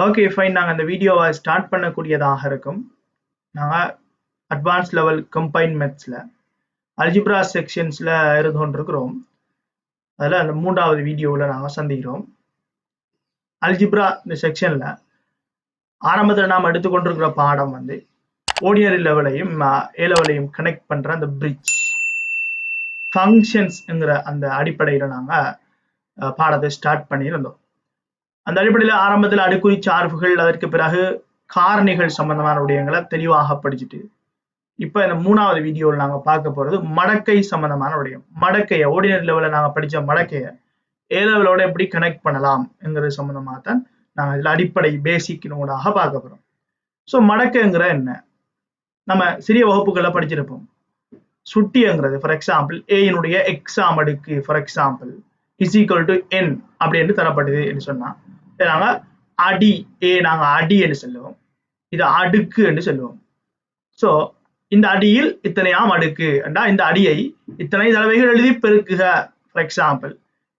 Okay fine. நாங்கள் அந்த வீடியோவை ஸ்டார்ட் பண்ணக்கூடியதாக இருக்கும். நாங்கள் அட்வான்ஸ் லெவல் கம்பைன் மெத்ஸில் அல்ஜிப்ரா செக்ஷன்ஸில் இருந்து கொண்டிருக்கிறோம். அதில் அந்த 3வது வீடியோவில் நாங்கள் சந்திக்கிறோம். அல்ஜிப்ரா இந்த செக்ஷனில் ஆரம்பத்தில் நாம் எடுத்துக்கொண்டிருக்கிற பாடம் வந்து ஆர்டினரி லெவலையும் ஏ லெவலையும் கனெக்ட் பண்ணுற அந்த பிரிட்ஜ் ஃபங்க்ஷன்ஸ்ங்கிற அந்த அடிப்படையில் நாங்கள் பாடத்தை ஸ்டார்ட் பண்ணியிருந்தோம். அந்த அடிப்படையில் ஆரம்பத்தில் அடுக்குறி சார்புகள், அதற்கு பிறகு காரணிகள் சம்பந்தமான விடயங்களை தெளிவாக படிச்சுட்டு இப்போ இந்த 3வது வீடியோவில் நாங்கள் பார்க்க போகிறது மடக்கை சம்பந்தமான விடயம். மடக்கையை ஆர்டினரி லெவலில் நாங்கள் படித்த மடக்கையை ஏ லெவலோட எப்படி கனெக்ட் பண்ணலாம் என்கிறது சம்பந்தமாக தான் நாங்கள் இதில் அடிப்படை பேசிக் நோடாக பார்க்க போகிறோம். ஸோ மடக்கைங்கிற என்ன, நம்ம சிறிய வகுப்புகளை படிச்சிருப்போம். சுட்டிங்கிறது ஃபார் எக்ஸாம்பிள் ஏயினுடைய எக்ஸாம் அடுக்கு for example is equal to n அப்படின்னு தரப்படுது என்று சொன்னால் நாங்கள் அடி நாங்கள் அடி என்று சொல்லுவோம், இது அடுக்கு என்று சொல்லுவோம். ஸோ இந்த அடியில் இத்தனையாம் அடுக்கு என்றா இந்த அடியை இத்தனை தடவைகள் எழுதி பெருக்குக. ஃபார் எக்ஸாம்பிள்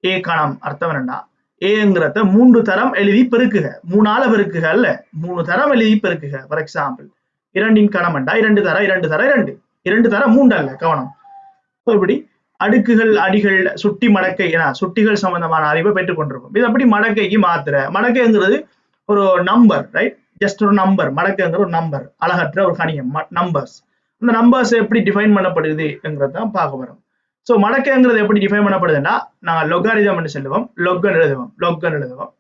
ஏ கணம் அர்த்தம் என்னண்டா ஏங்கிறத 3 தரம் எழுதி பெருக்குக, 3ஆல பெருக்குக அல்ல 3 தரம் எழுதி பெருக்குக. ஃபார் எக்ஸாம்பிள் 2இன் கணம் என்றா 2 தர 2 தர 2 2 தர 3 அல்ல, கவனம். இப்படி அடுக்குகள் அடிகள் சுட்டி மடக்கை என சுட்டிகள் சம்பந்தமான அறிவை பெற்றுக் கொண்டிருக்கும். இது அப்படி மடக்கைக்கு மாத்திர மடக்கைங்கிறது ஒரு நம்பர், ரைட்? ஜஸ்ட் ஒரு நம்பர். மடக்கைங்கிற ஒரு நம்பர், அழகற்ற ஒரு கணியம், நம்பர்ஸ். அந்த நம்பர்ஸ் எப்படி டிஃபைன் பண்ணப்படுதுங்கிறத பார்க்க வரும். ஸோ மடக்கைங்கிறது எப்படி டிஃபைன் பண்ணப்படுதுன்னா நாங்கள் லொகாரிதம் சொல்லுவோம், லொக்கன் எழுதுவோம்.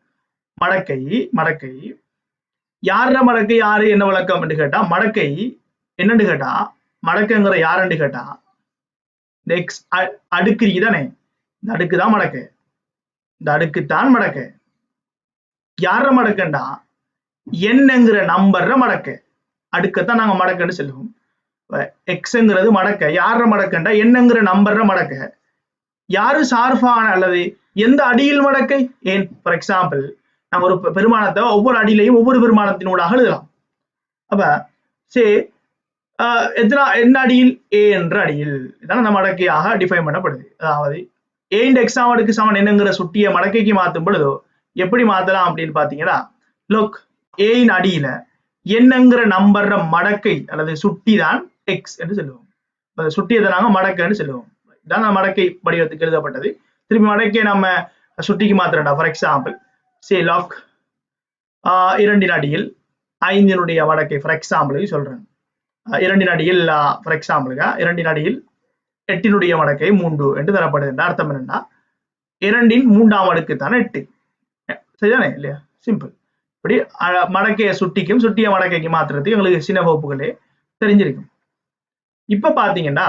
மடக்கை மடக்கை யார மடக்கை யாரு என்ன விளக்கம் என்று கேட்டா, மடக்கை என்னன்னு கேட்டா மடக்கைங்கிற யாருன்னு கேட்டா இந்த எக்ஸ் அடுக்கு தானே, இந்த அடுக்கு தான் மடக்கை, இந்த அடுக்குத்தான் மடக்கை. யார மடக்கண்டா என்னங்கிற நம்பர்ற மடக்கை, அடுக்கத்தான் நாங்க மடக்கைன்னு சொல்லுவோம். எக்ஸ்ங்கிறது மடக்கை, யார மடக்கண்டா என்னங்கிற நம்பர்ற மடக்கை. யாரு சார்பான அல்லது எந்த அடியில் மடக்கை ஏன். ஃபார் எக்ஸாம்பிள் நாங்க ஒரு பெருமானத்தை ஒவ்வொரு அடியிலையும் ஒவ்வொரு பெருமானத்தினூடாக எழுதலாம். அப்ப சே என்ன அடியில் ஏ என்ற அடியில் இதான் அந்த மடக்கையாக டிஃபைன் பண்ணப்படுது. அதாவது ஏ இந்த எக்ஸாம் அடுக்கு சமன் என்னங்கிற சுட்டியை மடக்கைக்கு மாற்றும் பொழுதோ எப்படி மாத்தலாம் அப்படின்னு பாத்தீங்கன்னா, லோக் ஏயின் அடியில என்னங்கிற நம்பர்ற மடக்கை அல்லது சுட்டி தான் எக்ஸ் என்று சொல்லுவோம். சுட்டியதை நாங்க மடக்கைன்னு சொல்லுவோம். இதான் மடக்கை வடிவத்துக்கு எழுதப்பட்டது. திருப்பி மடக்கையை நம்ம சுட்டிக்கு மாத்திரண்டா. ஃபார் எக்ஸாம்பிள் சே லாக் 2இன் அடியில் 5இனுடைய மடக்கை ஃபார் எக்ஸாம்பிளுக்கு சொல்றேன். 2இன் அடியில் ஃபார் எக்ஸாம்பிளுக்கு 2இன் அடியில் 8இனுடைய மடக்கை 3 என்று தரப்படுது. அர்த்தம் என்னன்னா 2இன் 3ஆம் அடுக்கு தானே 8, சரிதானே இல்லையா? சிம்பிள். இப்படி மடக்கைய சுட்டிக்கும் சுட்டிய மடக்கைக்கு மாத்துறதுக்கு எங்களுக்கு சின்ன வகுப்புகளே தெரிஞ்சிருக்கும். இப்ப பாத்தீங்கன்னா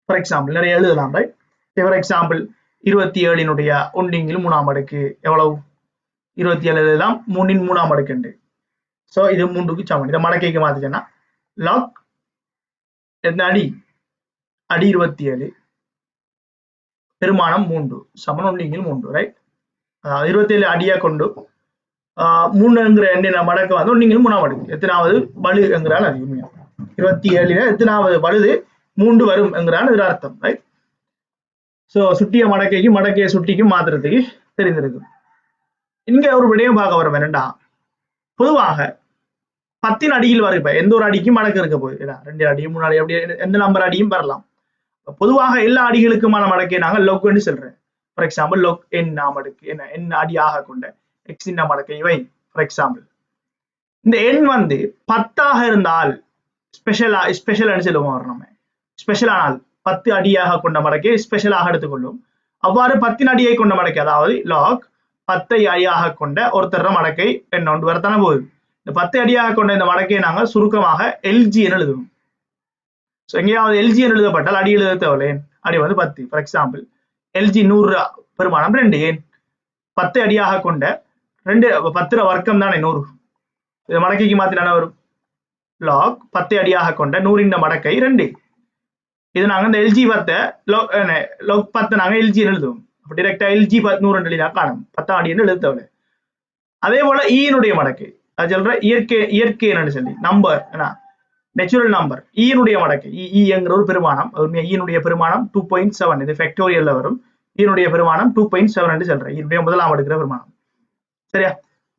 ஃபார் எக்ஸாம்பிள் நிறைய எழுதலாம், ரைட்? ஃபார் எக்ஸாம்பிள் 27இனுடைய 1 3ஆம் அடுக்கு எவ்வளவு? 27 எழுதலாம், 3இன் 3ஆம் அடுக்கு உண்டு. ஸோ இது 3க்கு சமன். இதை மடக்கைக்கு மாத்திச்சேன்னா லாக் எந்த அடி 27 பெருமானம் 3 சமன் 1 3, ரைட்? 27 அடியா கொண்டு 3ங்கிற எண்ணின மடக்கு வந்து 1 3ஆம் அடுக்கு எத்தனாவது வலு என்கிறால் அது உண்மையா 27 எத்தனாவது வலுது 3 வரும் என்கிறான் இது அர்த்தம், ரைட்? ஸோ சுட்டிய மடக்கைக்கு மடக்கைய சுட்டிக்கும் மாத்துறதுக்கு தெரிந்திருக்கும். இங்க ஒரு விடயம் பார்க்க வரும் என்னண்டா, பொதுவாக 10இன் அடியில் வரும். இப்ப எந்த ஒரு அடிக்கும் மடக்கு இருக்க போகுது, 2 அடி 3 அடி அப்படி எந்த நம்பர் அடியும் வரலாம். பொதுவாக எல்லா அடிகளுக்குமான மடக்கை நாங்கள் லொக்னு சொல்றேன். ஃபார் எக்ஸாம்பிள் லொக் எண்ணாம் அடுக்கு என்ன அடியாக கொண்ட எக்ஸின் மடக்கை இவை. ஃபார் எக்ஸாம்பிள் இந்த எண் வந்து 10ஆக இருந்தால் ஸ்பெஷல் சொல்லுவோம். நம்ம ஸ்பெஷல் ஆனால் 10 அடியாக கொண்ட மடக்கை ஸ்பெஷலாக எடுத்துக்கொள்ளும். அவ்வாறு 10இன் அடியை கொண்ட மடக்கை, அதாவது லாக் 10ஐ அடியாக கொண்ட ஒருத்தர மடக்கை என்ன ஒன்று வரத்தானே போகுது. இந்த 10 அடியாக கொண்ட இந்த மடக்கையை நாங்கள் சுருக்கமாக எல்ஜி என எழுதுவோம். ஸோ எங்கேயாவது எல்ஜி என எழுதப்பட்டால் அடி எழுத தேவையில்லை. அடி வந்து 10. ஃபார் எக்ஸாம்பிள் எல்ஜி 100 பெருமானம் 2. ஏன் 10 அடியாக கொண்ட 2 10 வர்க்கம் தானே 100. இதை மடக்கைக்கு மாத்தினா வரும் லாக் 10 அடியாக கொண்ட 100இன் மடக்கை 2. இது நாங்கள் இந்த எல்ஜி 10 லோக் 10 நாங்கள் எல்ஜி எழுதுவோம். டிரெக்டா எல்ஜி 100 எழுதினா காணும் 10 அடி எழுத தேவையில்லை. அதே போல ஈனுடைய மடக்கை அது சொல்ற இயற்கை என்னன்னு சொல்லி நம்பர் நேச்சுரல் நம்பர் ஈனுடைய மடக்கை ஈங்கிற ஒரு பெருமானம். ஈனுடைய பெருமானம் 2.7, இது ஃபேக்டோரியல்ல வரும். ஈனுடைய பெருமானம் 2.7 என்று சொல்றேன். ஈனுடைய முதலாம் அடுக்கிற பெருமானம், சரியா?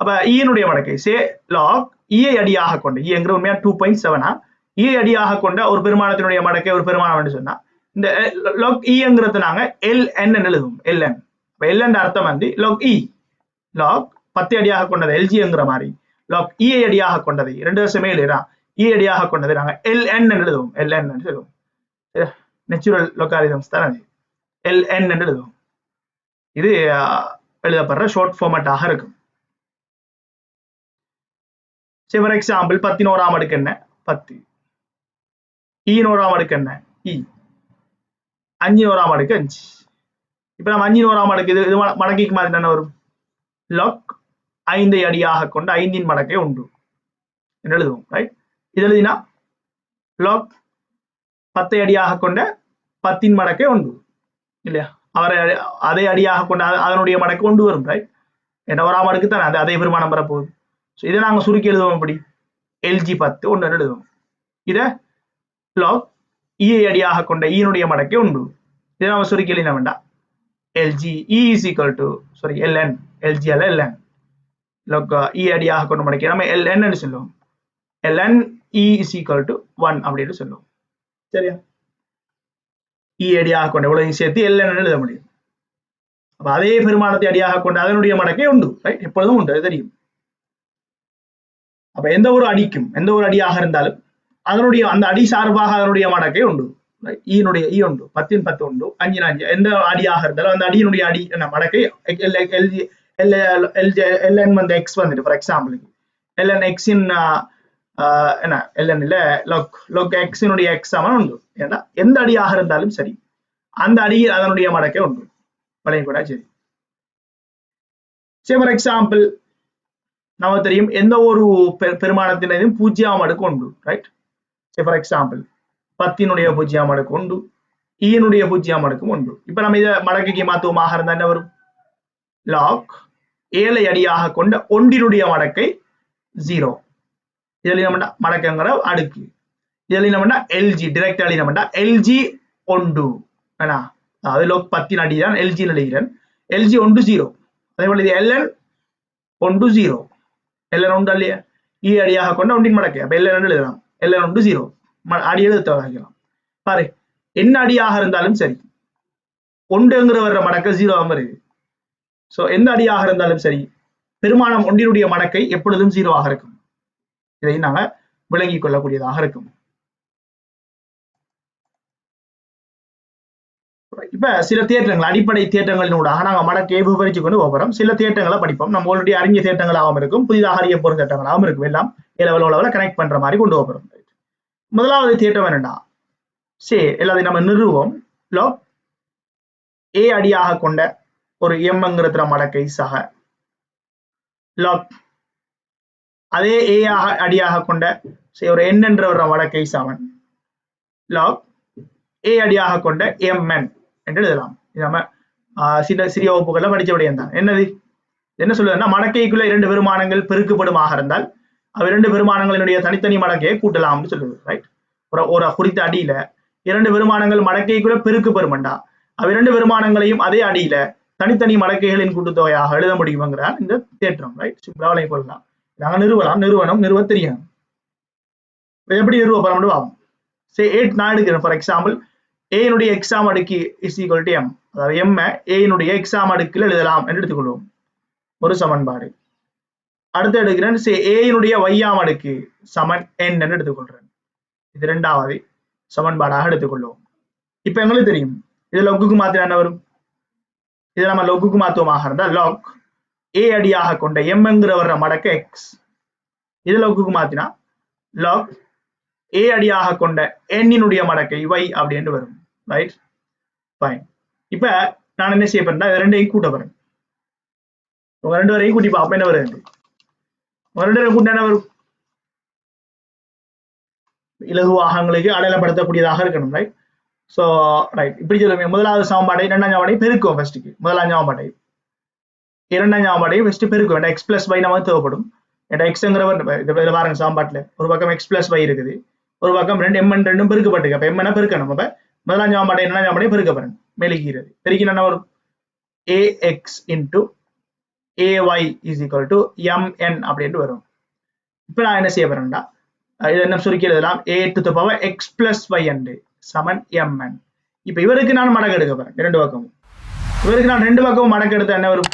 அப்ப ஈனுடைய மடக்கை சே லாக் ஈயை அடியாக கொண்ட ஈங்கிற உண்மையா 2.7 ஈயை அடியாக கொண்ட ஒரு பெருமானத்தினுடைய மடக்கை ஒரு பெருமானம் சொன்னா இந்த லாக் ஈங்கிறது நாங்க எல்என் எழுதுவோம் எல்என். எல்என் அர்த்தம் வந்து லாக் இ லாக் 10 அடியாக கொண்டது எல்ஜிங்கிற மாதிரி லாக் ஈயை அடியாக கொண்டது 2 வருஷமே இல்லையா ஈ அடியாக கொண்டது நாங்க எல்என் எழுதுவோம் எல்என் எழுதுவோம். நேச்சுரல் லொகாரிதம்ஸ் தான் அது எல்என் எழுதுவோம். இது எழுதப்படுற ஷார்ட் ஃபார்மேட்டாக இருக்கும். ஃபார் எக்ஸாம்பிள் 11ஆம் அடுக்கு என்ன 10 ஈனோராம் அடுக்கு என்ன இ 5ஆம் அடுக்கு 5. இப்ப நம்ம 5ஆம் அடுக்கு இது மடக்கைக்கு மாதிரி என்ன வரும் லாக் 5 அடியாக கொண்ட 5 மடக்கை உண்டு என்று எழுதுவோம். ரைட் இது எழுதினா லாக் 10 அடியாக கொண்ட 10 மடக்கை உண்டு இல்லையா அவரை அதே அடியாக கொண்ட அதனுடைய மடக்கு கொண்டு வரும். ரைட் என்ன ஓராம் அடுக்கு தானே அது அதே பெருமானம் வரப்போகுது. ஸோ இதை நாங்கள் சுருக்கி எழுதுவோம் அப்படி எல்ஜி 10 ஒன்று எழுதுவோம். இதை லாக் ஈயை அடியாக கொண்ட ஈனுடைய மடக்கை உண்டு. இதை நம்ம சுருக்கி எழுதின வேண்டாம் LG e is equal to sorry LN LG அல்ல எல்என் லாக் ஈ அடியாக கொண்ட மடக்கை நம்ம எல்என் சொல்லுவோம் LN e is equal to 1 அப்படின்னு சொல்லுவோம். சரியா ஈ அடியாக கொண்ட இவ்வளவு சேர்த்து எல்என் எழுத முடியும். அப்ப அதே பெருமானத்தை அடியாக கொண்ட அதனுடைய மடக்கை உண்டு. ரைட் எப்பொழுதும் உண்டு அது தெரியும். அப்ப எந்த ஒரு அடிக்கும் எந்த ஒரு அடியாக இருந்தாலும் அதனுடைய அந்த அடி சார்பாக அதனுடைய மடக்கை உண்டு. ஈனுடைய ஈ உண்டு 10 10 உண்டு 5 5 எந்த அடியாக இருந்தாலும் அந்த அடியினுடைய அடி என்ன மடக்கை எல்என் வந்து எக்ஸ் வந்துட்டு ஃபார் எக்ஸாம்பிளுக்கு எல்என் எக்ஸின் என்ன எல்என் இல்ல லொக் எக்ஸினுடைய எக்ஸ் சமன் உண்டு. ஏன்னா எந்த அடியாக இருந்தாலும் சரி அந்த அடியில் அதனுடைய மடக்கை உண்டு வளைய கூட சரி. ஃபார் எக்ஸாம்பிள் நமக்கு தெரியும் எந்த ஒரு பெருமானத்தினதும் 0ஆம் அடுக்கு உண்டு. ரைட் ஃபார் எக்ஸாம்பிள் 10னுடைய 0ஆம் அடுக்கு உண்டு ஈனுடைய 0ஆம் அடுக்கும் உண்டு. இப்ப நம்ம இதை மடக்கைக்கு மாத்துவமாக இருந்தா என்ன வரும் லாக் 7 அடியாக கொண்ட ஒன்றினுடைய மடக்கை 0 இதில் நம்ம மடக்கைங்கிற அடுக்கு இதில் நம்ம எல்ஜி டிரெக்டா எழுதினா எல்ஜி ஒன்று ஏன்னா அதாவது லோக் 10 அடி தான் எல்ஜி எழுதுகிறேன் எல்ஜி 1 0 அதே போல இது எல்என் 1 0 எல்என் 1 இல்லையா ஈ அடியாக கொண்ட ஒன்றின் மடக்கை அப்ப எல்என் எழுதலாம் எல்என் 1 0 அடி எழுத வைக்கலாம் பாரு என்ன அடியாக இருந்தாலும் சரி ஒன்றுங்கிற வர்ற மடக்கை 0 வருது. ஸோ எந்த அடியாக இருந்தாலும் சரி பெருமானம் ஒன்றினுடைய மடக்கை எப்பொழுதும் 0 ஆக இருக்கும். இதை நாங்க விளங்கிக் கொள்ளக்கூடியதாக இருக்கும். இப்ப சில தேற்றங்கள் அடிப்படை தேற்றங்களினூடாக நாங்க மடக்கையை விவரிச்சு கொண்டு போகிறோம். சில தேற்றங்களை படிப்போம் நம்ம ஆல்ரெடி அறிஞ்ச தேற்றங்களாகவும் இருக்கும் புதிதாக அறிய போற தேற்றங்களாகவும் இருக்கும் எல்லாம் லெவலில் கனெக்ட் பண்ற மாதிரி கொண்டு போகிறோம். முதலாவது தேற்றம் என்னன்னா எல்லாத்தையும் நம்ம நிறுவோம் லாக் ஏ அடியாக கொண்ட ஒரு எம்ங்கிற மடக்கை சக லாக் அதே ஏ அடியாக கொண்ட ஒரு என் என்ற ஒரு மடக்கை சமன் லாக் ஏ அடியாக கொண்ட எம்என் என்று எழுதலாம். இது நம்ம சிறிய வகுப்புகள்ல படிச்ச விடயம் தான். என்னது என்ன சொல்லுதுன்னா மடக்கைக்குள்ள 2 பெருமானங்கள் பெருக்குப்படுமாக இருந்தால் அவ 2 பெருமானங்களினுடைய தனித்தனி மடக்கையை கூட்டலாம்னு சொல்லுது. ரைட் ஒரு குறித்த அடியில 2 பெருமானங்கள் மடக்கைக்குள்ள பெருக்குப்படுமெண்டா அவ 2 பெருமானங்களையும் அதே அடியில தனித்தனி மடக்கைகளின் கூட்டுத்தொகையாக எழுத முடியுங்கிறார் இந்த தேற்றம். ரைட் சிம்பிளாக கொள்ளலாம் நாங்க நிறுவ தெரியும் எப்படி நிறுவப்படும் ஆகும். 8 நான் எடுக்கிறேன் ஃபார் எக்ஸாம்பிள் ஏனுடைய எக்ஸாம் அடுக்கு இஸ் ஈக்குவல் டு எம் அதாவது எம் ஏனுடைய எக்ஸாம் அடுக்கில் எழுதலாம் என்று எடுத்துக்கொள்வோம் ஒரு சமன்பாடு. அடுத்து எடுக்கிறேன் ஏனுடைய வையாம் அடுக்கு சமன் என் என்று எடுத்துக்கொள்றேன். இது 2வது சமன்பாடாக எடுத்துக்கொள்வோம். இப்ப எங்களுக்கு தெரியும் இது லொக்குக்கு மாத்திரம் என்ன வரும் இது நம்ம லொக்குக்கு மாத்துவமாக இருந்தால் லாக் ஏ அடியாக கொண்ட எம்ங்கிற வர்ற மடக்கு எக்ஸ் இது லொக்குக்கு மாத்தினா லாக் ஏ அடியாக கொண்ட எண்ணினுடைய மடக்கை y அப்படின்னு வரும். Right fine. இப்ப நான் என்ன செய்ய போறேன்னா 2ஐயும் கூட்ட போறேன். உங்க 2 வரையும் கூட்டி பார்ப்போம் என்ன வருது. 2 கூட்ட என்ன வரும் இலகுவாகங்களுக்கு அடையாளப்படுத்தக்கூடியதாக இருக்கணும். ரைட் ஸோ ரைட் இப்படி சொல்லுவேன் முதலாவது சமன்பாடை 2ஆம் சமன்பாடை பெருக்குவோம். ஃபர்ஸ்ட்டுக்கு முதலாம் சமன்பாடை 2ஆம் சமன்பாடை ஃபர்ஸ்ட் பெருக்குவோம். வேண்டாம் எக்ஸ் பிளஸ் y நமக்கு தேவைப்படும். ஏன்னா எக்ஸ்ங்கிறவர் பாருங்க சமன்பாட்டில் ஒரு பக்கம் எக்ஸ் பிளஸ் y இருக்குது ஒரு பக்கம் 2 எம்என் 2 பெருக்கப்பட்டு அப்ப எம்என் பெருக்கணும். அப்ப முதலாம் சமன்பாடை 2ஆம் சமன்பாடை பெருக்கப்படுறேன் மேலுகிறது பெருக்கினா என்ன வரும் ax into ay is equal to mn அப்படின்னு வரும். இப்போ நான் என்ன செய்ய போறேன்டா, இது என்ன சுருக்கி எழுதலாம், a to the power x plus y என்று சமன் mn. இப்போ இவருக்கு நான் மடக்கு எடுக்க போறேன் ரெண்டு பக்கமும். இவருக்கு நான் ரெண்டு பக்கமும் மடக்கு எடுத்தா என்ன வரும்,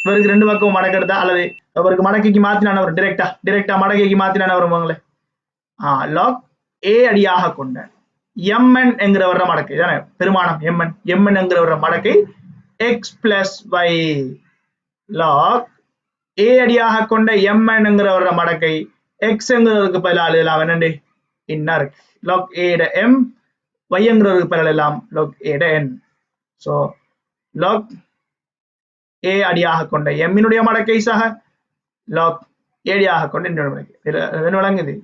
இவருக்கு ரெண்டு பக்கமும் மடக்கு எடுத்தா அல்லது இவருக்கு மடக்கைக்கு மாத்தினா வரும், டிரெக்டா மடக்கைக்கு மாத்தினா வரும் உங்களே log a அடியாக கொண்ட mn என்கிற வர்ற மடக்கை தானே பெருமானம் mn என்கிற வர்ற மடக்கை x plus y log a அடியாக கொண்ட mn என்கிற வர்ற மடக்கை x என்கிறதுக்கு பதிலாக எழுதலாம் என்னண்டு இன்ன இருக்கு log a ட m, y என்கிறதுக்கு பதிலாக எழுதலாம் log a ட n. so log a அடியாக கொண்ட m இனுடைய மடக்கை சக log a அடியாக கொண்ட n மடக்கை என்ன விளங்குது.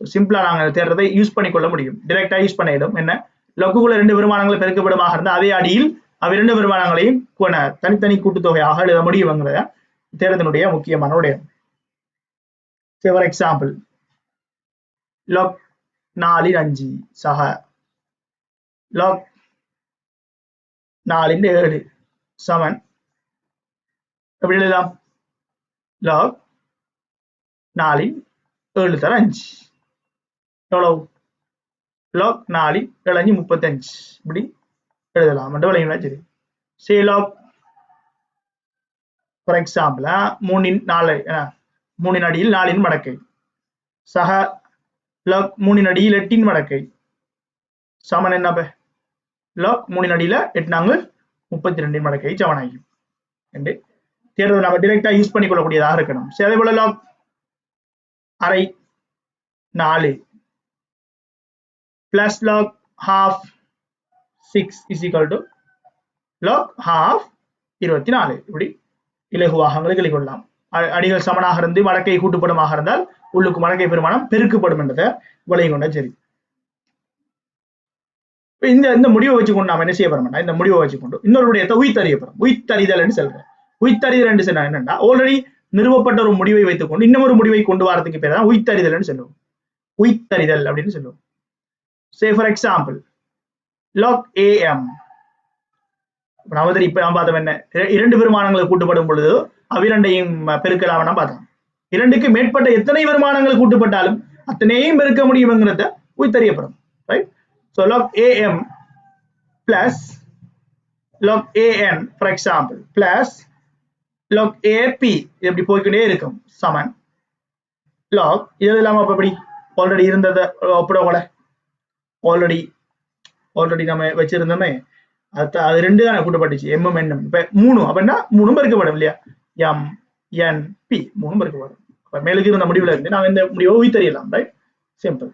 சிம்பிளா நாங்கள் தேர்றதை யூஸ் பண்ணிக்கொள்ள முடியும், டிரெக்டா யூஸ் பண்ணிடும். என்ன லொக்குக்குள்ள ரெண்டு பெருமானங்களை பெருக்கப்படுமாக இருந்தால் அதே அடியில் அவை இரண்டு பெருமானங்களையும் தனித்தனி கூட்டுத்தொகையாக எழுத முடியுங்கிறத தேர்தலுடைய முக்கியமான விடயம். ஃபார் எக்ஸாம்பிள் log 4/5 சக log 4/7 சமன் எப்படி எழுதலாம், log 4/7 எவ்வளவு log 4/7 35 இப்படி எழுதலாம் என்று விளங்கினா சரி. say log ஃபார் எக்ஸாம்பிள் 3 அடியில் 4 மடக்கை சக log 3 அடியில் 8 மடக்கை சமன் என்ன log 3 அடியில் 8 32 மடக்கை சமனாகும் என்று தேர்வு நம்ம டிரெக்டா யூஸ் பண்ணிக்கொள்ளக்கூடியதாக இருக்கணும். சரி, அதே போல log அரை 4 plus log half 6 is equal to log half 24 இப்படி இலகுவாக எழுதிக் கொள்ளலாம். அடிகள் சமனாக இருந்து மடக்கை கூட்டுப்படமாக இருந்தால் உள்ளுக்கு மடக்கை பெருமானம் பெருக்கப்படும் என்றதை விளங்கி கொண்டா சரி. இந்த முடிவை வச்சுக்கொண்டு நாம் என்ன செய்ய போறோம்னா, இந்த முடிவை வச்சுக்கொண்டு இன்னொரு விடயத்தை உயிர்த்தறிய போறோம். உயிர்த்தறிதல் என்று சொல்றேன். உயிர்த்தறிதல் என்று சொன்னா என்னன்னா, ஆல்ரெடி நிறுவப்பட்ட ஒரு முடிவை வைத்துக்கொண்டு இன்னொரு முடிவை கொண்டு வரதுக்கு பேர் தான் உயிர்த்தறிதல் என்று சொல்லுவோம். உயிர்த்தறிதல் அப்படின்னு சொல்லுவோம். say for example log am இப்ப நாம் பார்த்தோம் என்ன, இரண்டு பெருமானங்களை கூட்டுப்படும் பொழுது அவ்விரண்டையும் பெருக்கலாம் பார்த்தோம். இரண்டுக்கு மேற்பட்ட எத்தனை பெருமானங்கள் கூட்டுப்பட்டாலும் அத்தனையும் பெருக்க முடியும்ங்கிறத உயிர்த்தறியப்படும். Right. so log am plus log an for example plus log ap இப்படி போய்க்கிட்டே இருக்கும் சமன் log இது இல்லாம எப்படி ஆல்ரெடி இருந்ததை ஒப்பிடக்கூட ஆல்ரெடி நம்ம வச்சிருந்தோமே அது ரெண்டு தானே கூட்டப்பட்டுச்சு m m n. இப்ப 3 அப்படின்னா 3 பெருக்கப்படும் இல்லையா, m n p 3 பெருக்கப்படும். அப்ப மேலுக்கு இருந்த முடிவுல இருந்து நாங்க இந்த முடிவை உயிர்த்தறியலாம். Right, simple.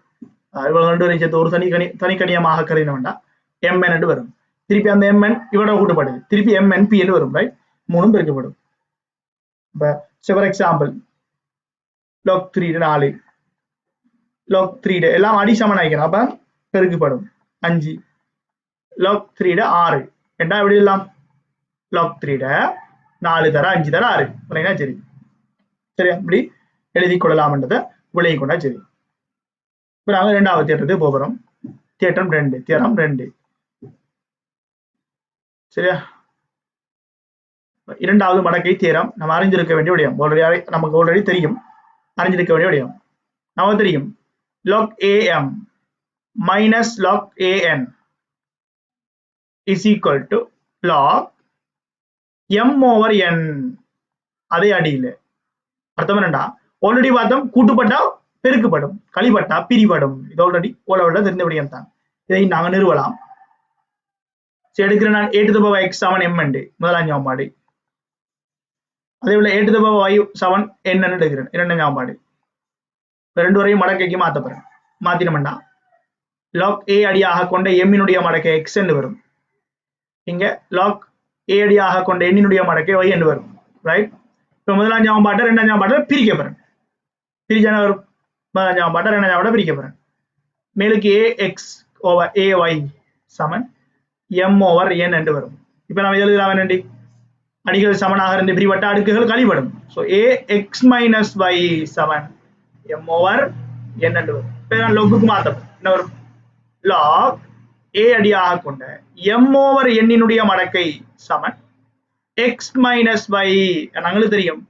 ரெண்டு வரையும் சேர்த்து ஒரு தனிக்கணியமாக கருதின வேண்டாம், m n வரும். திருப்பி அந்த m n இவட கூட்டப்படுது, திருப்பி m n p என்று வரும். ரைட், 3 பெருக்கப்படும். இப்ப ஃபார் எக்ஸாம்பிள் log 3 log 3 எல்லாம் அடி சமன் ஆகிக்கணும், அப்ப பெருக்கப்படும் 5 log 6 என்ன எப்படி எல்லாம் log 4 தர 5 தர 6 இல்லைன்னா சரி. சரியா, இப்படி எழுதி கொள்ளலாம்ன்றதை விளங்கி கொண்டா சரி. இப்ப நாங்க இரண்டாவது தேட்டத்துக்கு போகிறோம். தேட்டம் 2 சரியா. இரண்டாவது மடக்கை தேரம் நம்ம அறிஞ்சிருக்க வேண்டிய விடயம், நமக்கு ஆல்ரெடி தெரியும், அறிஞ்சிருக்க வேண்டிய விடயம் நமக்கு தெரியும். log am minus log an is equal to log m over n. அதே அடியில் அர்த்தம் என்னடா, ஆல்ரெடி பார்த்தோம் கூட்டுப்பட்டா பெருக்கப்படும், கழிப்பட்டா பிரிபடும். இது ஆல்ரெடி ஓலோட தெரிந்த விடயம் தான். இதை நாங்க நிறுவலாம். எடுக்கிற நான் a to the power x 7 m என்று முதலாம் ஞாபகம். அதே போல a to the power y 7 n எடுக்கிறேன் இரண்டாம் ஞாபகம். ரெண்டு வரையும் மடக்கைக்கு மாத்தப்படுறேன். மாத்தினோம்னா log a அடியாக கொண்ட m இனுடைய மடக்கை x என்று வரும். இங்க log a அடியாக கொண்ட n இனுடைய மடக்கை y என்று வரும். ரைட். இப்ப முதலாம் ஞாபகம் இரண்டாம் ஞாபகம் பிரிக்க போறேன். பிரிச்சான வரும். முதலாம் ஞாபகம் இரண்டாம் ஞாபகம் பிரிக்க போறேன். மேலுக்கு ax over ay சமன் m over n என்று வரும். இப்ப நம்ம எழுதலாம் என்னண்டி, அடிகள் சமனாக இருந்து பிரிவட்ட அடுக்குகள் கழிப்படும். so ax minus y சமன் m over n என்று வரும். இப்ப நான் logக்கு மாத்தப்படும். என்ன வரும், log a அடியாக கொண்ட m over n இனுடைய மடக்கை சமன் x மைனஸ் y நாங்களுக்கு தெரியும்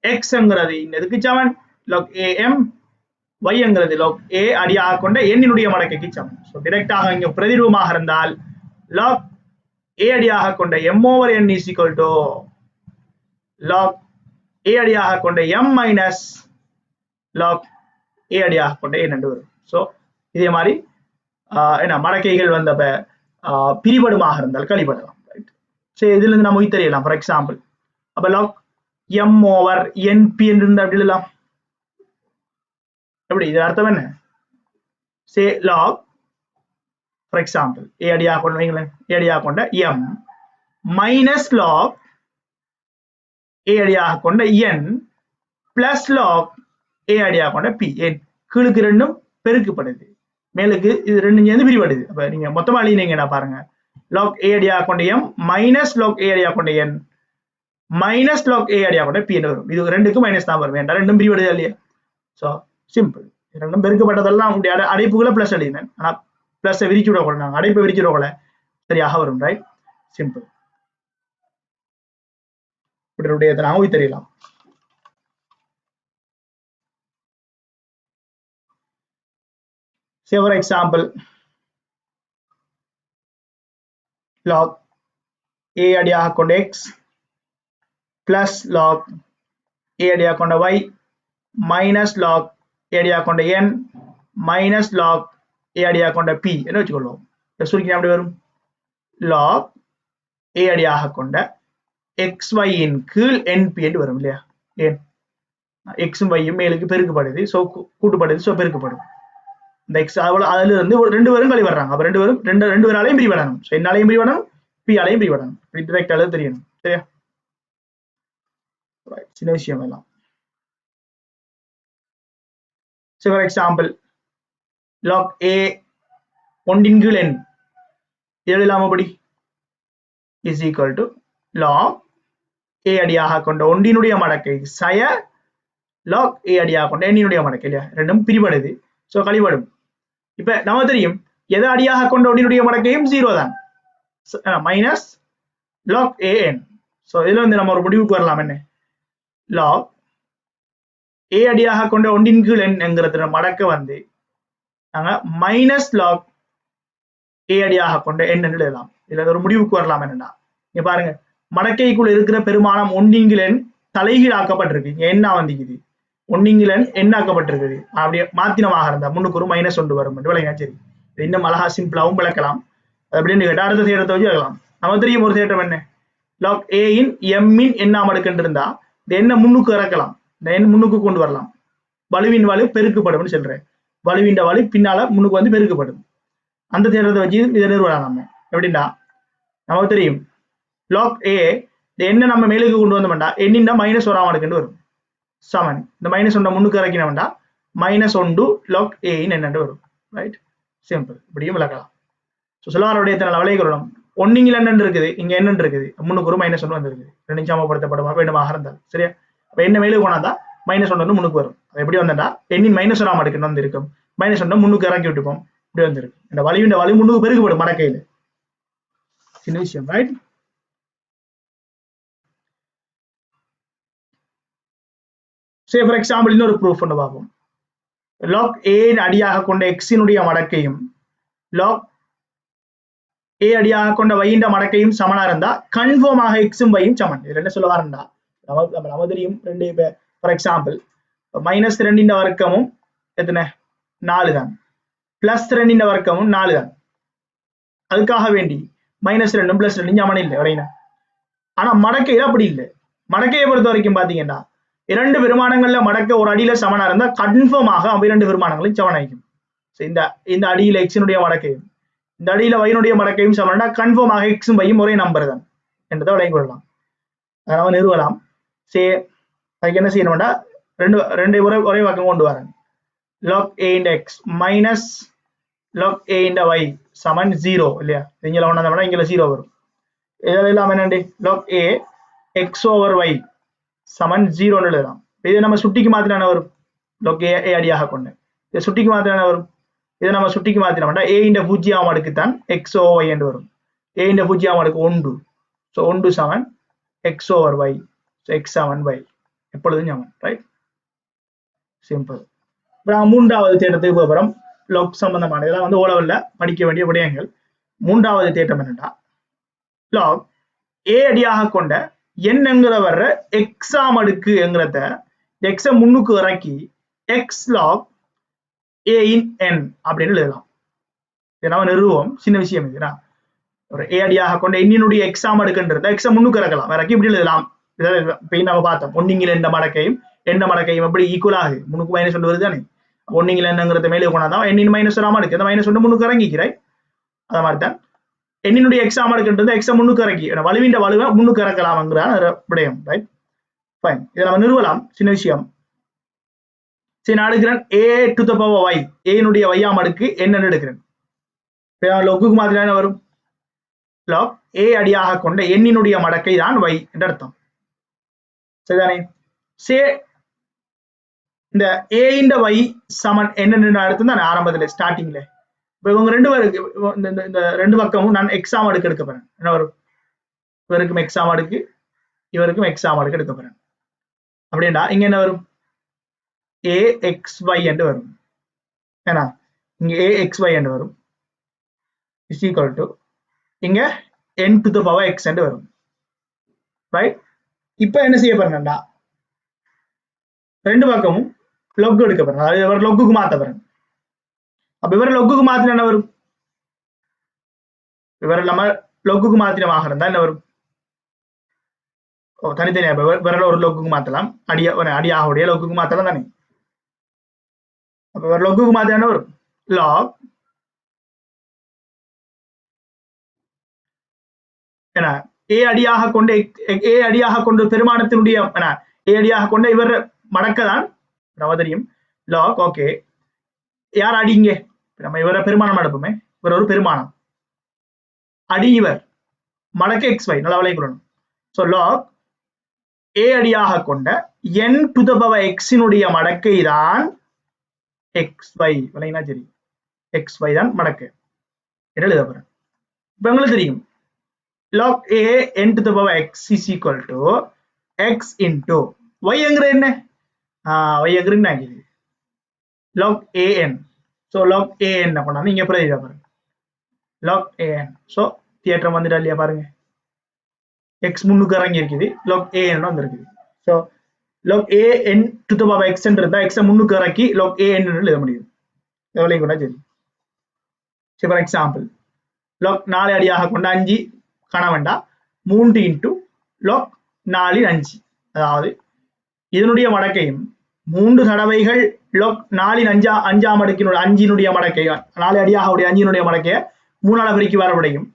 xங்கிறது இதுக்கு சமன் log am yங்கிறது log a அடியாக கொண்ட n மடக்கைக்கு சமம். ஸோ டிரெக்டாக இங்க பிரதிரூபமாக இருந்தால் log a அடியாக கொண்ட m over n is equal to log a அடியாக கொண்ட m மைனஸ் log a அடியாக கொண்ட n என்று வரும். ஸோ இதே மாதிரி என்ன மடக்கைகள் வந்தப்ப பிரிபடுமாக இருந்தால் கழிபடலாம். சரி, இதுல இருந்து நம்ம தெரியலாம். ஃபார் எக்ஸாம்பிள் அப்ப log m over np என்று இருந்தா அப்படி எழுதலாம். எப்படி இது அர்த்தம் என்ன? சே log ஃபார் எக்ஸாம்பிள் a அடியாக கொண்ட வைங்களேன், a அடியாக கொண்ட m மைனஸ் log a அடியாக கொண்ட n பிளஸ் log a அடியாக கொண்ட p. n கீழுக்கு ரெண்டும் பெருக்கப்படுது, மேலுக்கு இது ரெண்டும் சேர்ந்து பிரிபடுது. அப்ப நீங்க மொத்தமா எழுதினீங்கன்னா பாருங்க log a அடியாக கொண்ட m மைனஸ் log a அடியாக கொண்ட n மைனஸ் log a அடியாக கொண்ட p என்று வரும். இது ரெண்டுக்கும் மைனஸ் தான் வரும், வேண்டாம் ரெண்டும் பிரிபடுது இல்லையா? So simple. ரெண்டும் பெருக்கப்பட்டதெல்லாம் உங்களுடைய அடைப்புகளை பிளஸ் எழுதினேன், ஆனா பிளஸ் விரிச்சு விடக்கூடாது, நாங்கள் அடைப்பை விரிச்சு விடக்கூட சரியாக வரும். Right, simple. இப்படி நாங்கள் தெரியலாம். Say for example log a அடியாக கொண்ட x plus log a அடியாக கொண்ட y minus log a அடியாக கொண்ட n minus log a அடியாக கொண்ட p என்ன வச்சுக்கொள்வோம். சுருக்கி அப்படி வரும் log a அடியாக கொண்ட xy இன் கீழ் np என்று வரும் இல்லையா? ஏன் x y மேலுக்கு பெருக்கப்படுது, சோ கூட்டப்படுது, சோ பெருக்கப்படும். இந்த x அதுல இருந்து ரெண்டு பேரும் கழி வர்றாங்க, அப்ப ரெண்டு பேராலையும் பிரிவடணும். சோ என்னாலையும் பிரிவடணும், p ஆலையும் பிரிவடணும். டைரக்ட் அளவு தெரியணும். சரியா? ரைட், சின்ன விஷயம் எல்லாம். So for example log a ஒன்றின் கீழ் n எழுதலாம் அப்படி is equal to log a அடியாக கொண்ட ஒன்றினுடைய மடக்கை சய log a அடியாக கொண்ட n மடக்கை இல்லையா? ரெண்டும் பிரிபடுது, சோ கழிபடும். இப்ப நம்ம தெரியும் எதை அடியாக கொண்ட ஒன்றினுடைய மடக்கையும் 0 தான், மைனஸ் log an. சோ இதுல வந்து நம்ம ஒரு முடிவுக்கு வரலாம். என்ன log a அடியாக கொண்ட ஒன்றின் கீழ் n என்கிற மடக்க வந்து நாங்க மைனஸ் log a அடியாக கொண்ட n என்று எழுதலாம். இதுல ஒரு முடிவுக்கு வரலாம். என்னன்னா இங்க பாருங்க, மடக்கைக்குள்ள இருக்கிற பெருமானம் ஒன்றின் கீழ் n தலைகீழ் ஆக்கப்பட்டிருக்கு. இங்க என்ன வந்திக்குது, ஒன்றின் கீழ் n என்ன ஆக்கப்பட்டிருக்குது. அப்படியே மாத்தினமாக இருந்தா முன்னுக்கு ஒரு மைனஸ் ஒன்று வரும். சரி, இன்னும் அழகா சிம்பிளாவும் விளக்கலாம். அப்படின்னு கேட்டா அடுத்த தேட்டத்தை வச்சு எழுதலாம். நம்ம தெரியும் ஒரு தேட்டம் என்ன, log a இன் m இன் என்ன மடக்கு இருந்தா இந்த என்ன முன்னுக்கு இறக்கலாம், இந்த எண் முன்னுக்கு கொண்டு வரலாம். வலுவின் வலு பெருக்கப்படும் சொல்றேன், வலுவின் வலு பின்னால முன்னுக்கு வந்து பெருக்கப்படும். அந்த தேட்டத்தை வச்சு இதை நிறுவலாம். நம்ம எப்படின்னா நமக்கு தெரியும் log a இந்த என்ன நம்ம மேலுக்கு கொண்டு வந்தோம்டா என்னின்னா மைனஸ் ஒரு மடக்கு வரும். சமன் இந்த மைனஸ் ஒன்றை முன்னுக்கு இறக்கினோம்டா மைனஸ் ஒன்று log a இன் என்னண்டு வரும். Right, simple. இப்படியும் விளக்கலாம். ஸோ சிலவாருடைய விளைகிறோம் ஒன்னிங்கில் என்னென்னு இருக்குது, இங்க என்னென்னு இருக்குது, முன்னுக்கு ஒரு மைனஸ் ஒன்று வந்துருக்குது. ரெண்டு சமப்படுத்தப்படும் வேண்டுமாக இருந்தால் சரியா? அப்ப என்ன மேலே போனாதான் மைனஸ் ஒன்று முன்னுக்கு வரும். அது எப்படி வந்தா எண்ணின் மைனஸ் ஒரு மடக்கு வந்து இருக்கும், மைனஸ் ஒன்றை முன்னுக்கு இறக்கி விட்டுப்போம், இப்படி வந்துருக்கு. இந்த வலி முன்னுக்கு பெருக்கப்படும் மடக்கையில். சின்ன விஷயம். ரைட், சே ஃபார் எக்ஸாம்பிள் இன்னொரு ப்ரூஃப் ஒன்று பார்ப்போம். log a அடியாக கொண்ட x இனுடைய மடக்கையும் log a அடியாக கொண்ட y இன் மடக்கையும் சமனா இருந்தா கன்ஃபார்மாக x உம் y உம் சமன். இது என்ன சொல்ல வரேன்டா, நம்ம தெரியும் ரெண்டு. ஃபார் எக்ஸாம்பிள் மைனஸ் 2 இன் வர்க்கமும் எத்தனை 4 தான், பிளஸ் 2 இன் வர்க்கமும் 4 தான். அதுக்காக வேண்டி மைனஸ் 2 பிளஸ் 2 சமன் இல்லை வரையினா. ஆனா மடக்கையில அப்படி இல்லை. மடக்கையை பொறுத்த வரைக்கும் பாத்தீங்கன்னா இரண்டு பெருமானங்கள்ல மடக்க ஒரு அடியில சமனா இருந்தா கன்ஃபார்மாக அவ இரண்டு பெருமானங்களையும் சமனாயிக்கும். இந்த அடியில எக்ஸினுடைய மடக்கையும் இந்த அடியில வைனுடைய மடக்கையும் சமனா கன்ஃபார்மாக எக்ஸும் வையும் ஒரே நம்பர் தான் என்றதை விளங்கி கொள்ளலாம். அதனால நிறுவலாம். சே அதுக்கு என்ன செய்யணும்டா ரெண்டு ஒரே பக்கம் கொண்டு வரேன். log a in x minus log a in y சமன் 0 இல்லையா? இங்கே ஒன்னா இங்கே 0 வரும். இதெல்லாம் இல்லாம என்னண்டு log a x over y சமன் 0 எழுதலாம். இதை நம்ம சுட்டிக்கு மாத்தினா வரும், log a அடியாக கொண்டு இதை சுட்டிக்கு மாத்தினா வரும். இதை நம்ம சுட்டிக்கு மாத்தினோம்னா a இந்த பூஜ்ஜியம் அடுக்கு தான் x over y என்று வரும். a இந்த பூஜ்ஜியம் அடுக்கு 1, ஸோ 1 சமன் x over y. So x சமன் y. எப்பொழுதும் சமன், ரைட்? சிம்பிள். இப்போ மூன்றாவது தேற்றத்துக்கு போகிறோம். log சம்பந்தமான இதெல்லாம் வந்து ஓலவல்ல படிக்க வேண்டிய விடயங்கள். மூன்றாவது தேற்றம் என்னன்னா, log a அடியாக கொண்ட n என்கிற வர்ற எக்ஸாம் அடுக்கு என்கிறத x முன்னுக்கு இறக்கி x log a in n அப்படின்னு எழுதலாம். இதை நம்ம நிறுவம், சின்ன விஷயம் இதுனா. ஒரு a அடியாக கொண்ட எண்ணினுடைய எக்ஸாம் அடுக்குன்றத x முன்னுக்கு இறக்கலாம், இறக்கி இப்படி எழுதலாம். இப்போ நம்ம பார்த்தோம், ஒன்னிங்கில் எந்த மடக்கையும் எந்த மடக்கையும் எப்படி ஈக்குவல் ஆகுது, முன்னுக்கு மைனஸ் ஒன்று வருது தானே. ஒன்னிங்கில் என்னங்கிறத மேலே கொண்டாதான் எண்ணின் மைனஸ் ஒரு அடுக்கு, அந்த மைனஸ் ஒன்று முன்னுக்கு இறங்கிக்கிறாய். அது மாதிரி தான் எண்ணினுடைய எக்ஸாம் அடுக்குன்றது எக்ஸ முன்னுக்கு இறக்கி வலுவின் வலுவை முன்னுக்கு இறக்கலாம்ங்கிற விடயம், ரைட்? ஃபைன். இதை நம்ம நிறுவலாம், சின்ன விஷயம். சரி, நான் எடுக்கிறேன் a to the power y, a-னுடைய y-ஆம் அடுக்கு என்னன்னு எடுக்கிறேன். லொக்குக்கு மாதிரி என்ன வரும்? log a அடியாக கொண்ட எண்ணினுடைய மடக்கை தான் y என்ற அர்த்தம், சரிதானே? சே இந்த a இந்த y சமன் என்னன்னு அர்த்தம் தானே ஆரம்பத்தில் ஸ்டார்டிங்ல. இப்போ இவங்க ரெண்டு பேருக்கு இந்த ரெண்டு பக்கமும் நான் எக்ஸாம் அடுக்கு எடுக்க போறேன். என்ன வரும்? இவருக்கும் எக்ஸாம் அடுக்கு, இவருக்கும் எக்ஸாம் அடுக்கு எடுக்க போறேன். அப்படின்னா இங்க என்ன வரும்? axy என்று வரும். ஏன்னா இங்க axy என்று வரும், is equal to இங்க n to the power x என்று வரும், ரைட்? இப்போ என்ன செய்ய போறேன்னா, ரெண்டு பக்கமும் log எடுக்க போறேன், அதாவது இவர் logக்கு மாத்த போறேன். அப்ப இவர logக்கு மாத்தினா என்ன வரும்? இவர நம்ம logக்கு மாத்தினமாக இருந்தா என்ன வரும்? தனித்தனியா இவர ஒரு logக்கு மாத்தலாம், அடியாவுடைய logக்கு மாத்தலாம் தானே. அப்ப இவர் logக்கு மாத்தினா என்ன வரும்? log என்ன a அடியாக கொண்ட a அடியாக கொண்ட பெருமானத்தினுடைய என்ன a அடியாக கொண்ட இவர் மடக்கதான் நமக்கு தெரியும் log. ஓகே, யார் அடிங்க? நம்ம இவர பெருமானம் எடுப்போமே, இவர் ஒரு பெருமானம், அடி இவர், மடக்க xy, நல்லா விளையாடணும். சோ log a அடியாக கொண்ட n to the power x னுடைய மடக்கை தான் xy, விளையினா சரி, xy தான் மடக்கை என்று எழுத போறேன். இப்ப உங்களுக்கு தெரியும் log a n to the power x is equal to x into y என்கிற என்ன? y என்கிற என்ன ஆகிது? log an. so log an பண்ணா இங்க பிரதியிட பாருங்க, log an. so தியேட்டர் வந்துட்டா இல்லையா பாருங்க, x முன்னுக்கு இறங்கி இருக்குது, log an வந்திருக்குது. so log an to the power x என்றதா x முன்னுக்கு இறக்கி log an எழுத முடியும், எவ்வளவு கூட சரி. ஃபார் எக்ஸாம்பிள், log 4 அடியாக கொண்ட 5 காண வேண்டாம், 3 into log 4 5, அதாவது இதனுடைய மடக்கையும் 3 தடவைகள் log 4 5ஆம் அடுக்கினுடைய 5னுடைய மடக்கை, 4 அடியாக உடைய 5னுடைய மடக்கையை 3ஆல் பெருக்கி வரவிடையும்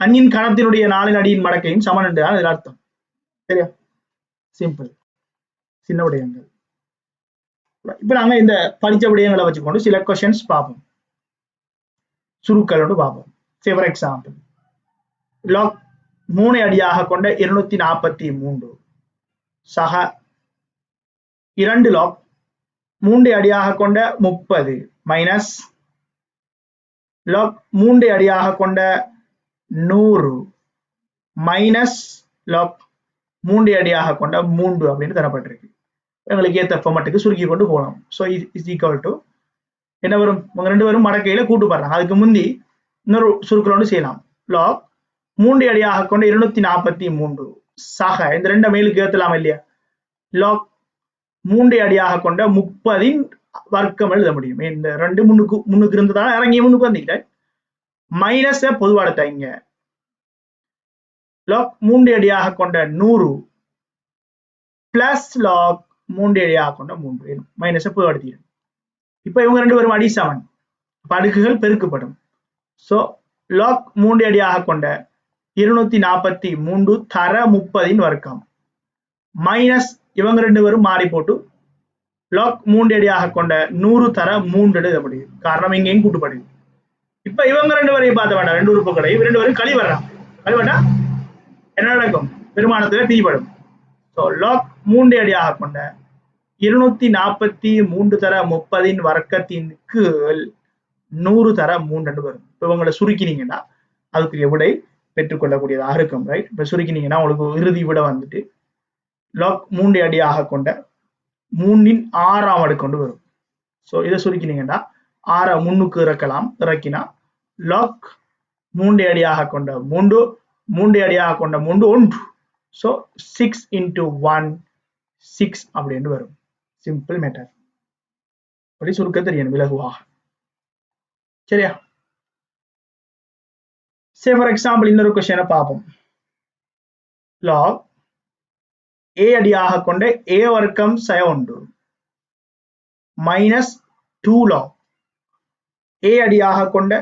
5இன் கணத்தினுடைய 4 அடியின் மடக்கையும் சமன் என்றுதான் இதில் அர்த்தம், சரியா? சிம்பிள், சின்ன விடயங்கள். இப்ப நாங்க இந்த படிச்ச விடயங்களை வச்சுக்கொண்டு சில கொஸ்டின்ஸ் பார்ப்போம், சுருக்களோடு பார்ப்போம். ஃபார் எக்ஸாம்பிள், log 3 அடியாக கொண்ட 243 சக 2 log 3 அடியாக கொண்ட 30 மைனஸ் log 3 அடியாக கொண்ட 100 மைனஸ் log 3 அடியாக கொண்ட 3 அப்படின்னு தரப்பட்டிருக்கு. எங்களுக்கு ஏற்ற ஃபார்மட்டுக்கு சுருக்கி கொண்டு போகணும். ஸோ இஸ் ஈக்குவல் டு என்ன வரும்? உங்க ரெண்டு பேரும் மடக்கையில கூட்டு பாருங்க, அதுக்கு முந்தி இன்னொரு சுருக்கலோடு செய்யலாம். log 3 அடியாக கொண்ட 243 சக இந்த ரெண்டு மேலுக்கு ஏற்றலாம் இல்லையா, log 3 அடியாக கொண்ட 30இன் வர்க்கம் எழுத முடியும். இந்த ரெண்டு முன்னுக்கு இருந்ததால இறங்கி முன்னுக்கு வந்தீங்க, மைனஸ் பொதுவாடுத்த இங்க log 3 அடியாக கொண்ட 100 பிளஸ் log 3 அடியாக கொண்ட 3 மைனஸ் பொதுவாடுத்தீங்க. இப்ப இவங்க ரெண்டு பேரும் அடி சமன், அடுக்குகள் பெருக்கப்படும். சோ log 3 அடியாக கொண்ட 243 தர 30இன் வர்க்கம் மைனஸ் இவங்க ரெண்டு பேரும் மாறி போட்டு log 3 அடியாக கொண்ட 100 தர 3 எழுத முடியும், காரணம் இங்கேயும் கூட்டுப்படுது. இப்ப இவங்க ரெண்டு பேரையும் பார்த்த வேண்டாம், ரெண்டு உறுப்புகளை ரெண்டு பேரும் கழிவட்டா என்ன நடக்கும்? பெருமானத்துல தீபடும். ஸோ log 3 அடியாக கொண்ட 243 தர 30இன் வர்க்கத்தின் கீழ் 100 தர 3 வரும். இப்ப இவங்களை சுருக்கினீங்கன்னா அதுக்குரிய விடை பெற்றுக்கொள்ளக்கூடியதாக இருக்கும். ரைட், இப்ப சுருக்கினீங்கன்னா உங்களுக்கு இறுதி விட வந்துட்டு log 3 அடியாக கொண்ட 3 6ஆம் அடுக்கு கொண்டு வரும். ஸோ இதை சுருக்கினீங்கன்னா 6 முன்னுக்கு இறக்கினா log 3 அடியாக கொண்ட 3 அடியாக கொண்ட 3 1. ஸோ 6 into 1 6 அப்படின்னு வரும். Simple matter. அப்படி சுருக்க தெரியணும் விலகுவாக. சரியா? சே ஃபார் எக்ஸாம்பிள் இன்னொரு கொஸ்டினை பார்ப்போம். log a அடியாக கொண்ட a வர்க்கம் சய 1 மைனஸ் 2 log a அடியாக கொண்ட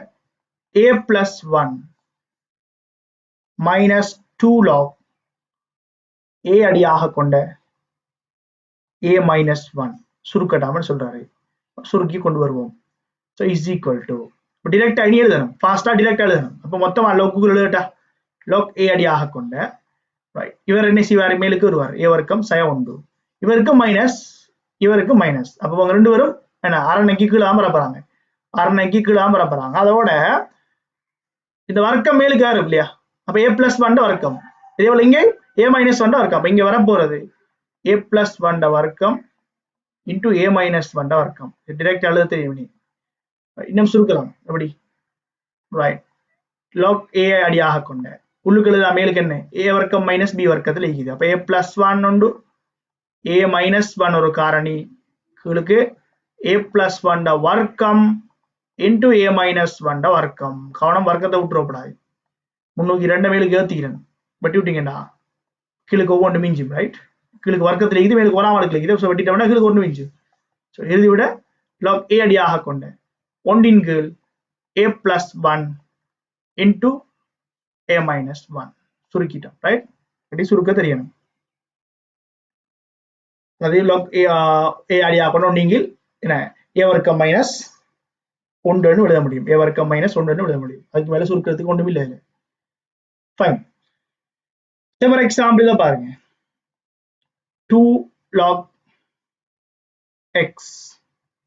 a plus 1 minus 2 log a அடியாக கொண்ட a minus 1 சுருக்கட்டாமல் சொல்றாரு. சுருக்கி கொண்டு வருவோம். ஸோ இஸ் ஈக்குவல் டு டிரெக்டா இனி எழுதணும். ஃபாஸ்டா டிரெக்டா எழுதணும். அப்போ மொத்தமா லோக்குகள் எழுதட்டா. log a அடியாக கொண்ட ரைட், இவர் என்ன செய்வார், மேலுக்கு வருவார், a வர்க்கம் சய 1, இவருக்கு மைனஸ் இவருக்கு மைனஸ். அப்போ அவங்க ரெண்டு பேரும் என்ன அரணைக்கு கீழே வரப்போறாங்க, அரணைக்கு கீழே வரப்போறாங்க. அதோட இந்த வர்க்கம் மேலுக்கு யாரும் இல்லையா, அப்ப a plus 1 வர்க்கம், இதே போல இங்கே a minus 1 வர்க்கம். அப்ப இங்க வரப்போறது a plus 1 வர்க்கம் into a minus 1 வர்க்கம். டிரெக்ட் எழுத தெரியும். நீ இன்னும் சுருக்கலாம் எப்படி, ரைட், log a அடியாக கொண்ட உள்ளுக்கு எழுதா மேலுக்கு என்ன a வர்க்கம் மைனஸ் b வர்க்கத்தில் இருக்குது. அப்ப a plus 1 உண்டு, a minus 1 ஒரு காரணி, கீழுக்கு a plus 1 வர்க்கம் into a minus 1 வர்க்கம். கவனம், வர்க்கத்தை விட்டுறப்படாது. முன்னூத்தி 2 மேலுக்கு ஏத்திக்கிறேன், வெட்டி விட்டீங்கன்னா கீழுக்கு ஒவ்வொன்று மிஞ்சும். ரைட், கீழுக்கு வர்க்கத்தில் இருக்குது, மேலுக்கு ஒராம் அடுக்கில் இருக்குது. ஸோ வெட்டிட்டோம்னா கீழுக்கு ஒன்று மிஞ்சும். ஸோ இறுதி விட log a அடியாக கொண்ட 1 கீழ் a plus 1 into a minus 1 சுருக்கிட்டோம். Right, அப்படி சுருக்க தெரியணும். அதே log a அடியாக கொண்ட 1 கீழ் என்ன a வர்க்கம் மைனஸ் 1 எழுத முடியும், a வர்க்கம் மைனஸ் 1 எழுத முடியும். அதுக்கு மேல சுருக்கிறதுக்கு ஒன்றும் இல்லை. ஃபைன். ஃபார் எக்ஸாம்பிள் இதை பாருங்க, 2 log x.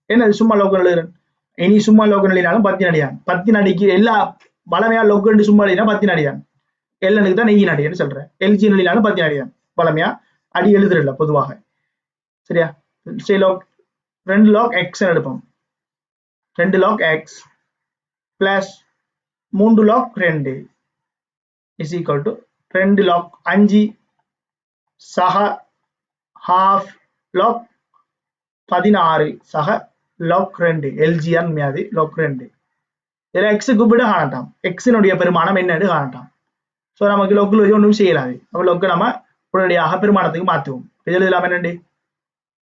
என்னது சும்மா லோக்கல் எழுதுறேன். இனி சும்மா லோக்கல் எழுதினாலும் 10 அடியான், 10 அடிக்கு எல்லா பழமையா லோக்கல் சும்மா எழுதினா 10 அடியான், எல்லனுக்கு தான் நெய்யின் அடியான்னு சொல்றேன். எல்ஜி எழுதினாலும் 10 அடியான், பழமையா அடி எழுதுறதில்ல பொதுவாக. சரியா? சரி, log 2 log x எடுப்போம். 2 log x plus 3 log 2 is equal to 2 log 5 சக half log 16 சக log 2 எல்ஜிஆர் மியாதி log 2. இதில் எக்ஸுக்கு விட காணட்டாம், எக்ஸினுடைய பெருமானம் என்னன்னு காணட்டாம். ஸோ நமக்கு லொக்கில் வச்சு ஒன்றும் செய்யலாது. அப்போ லொக்கு நம்ம உடனடியாக பெருமானத்துக்கு மாற்றுவோம். இதில் இல்லாமல் என்னண்டு,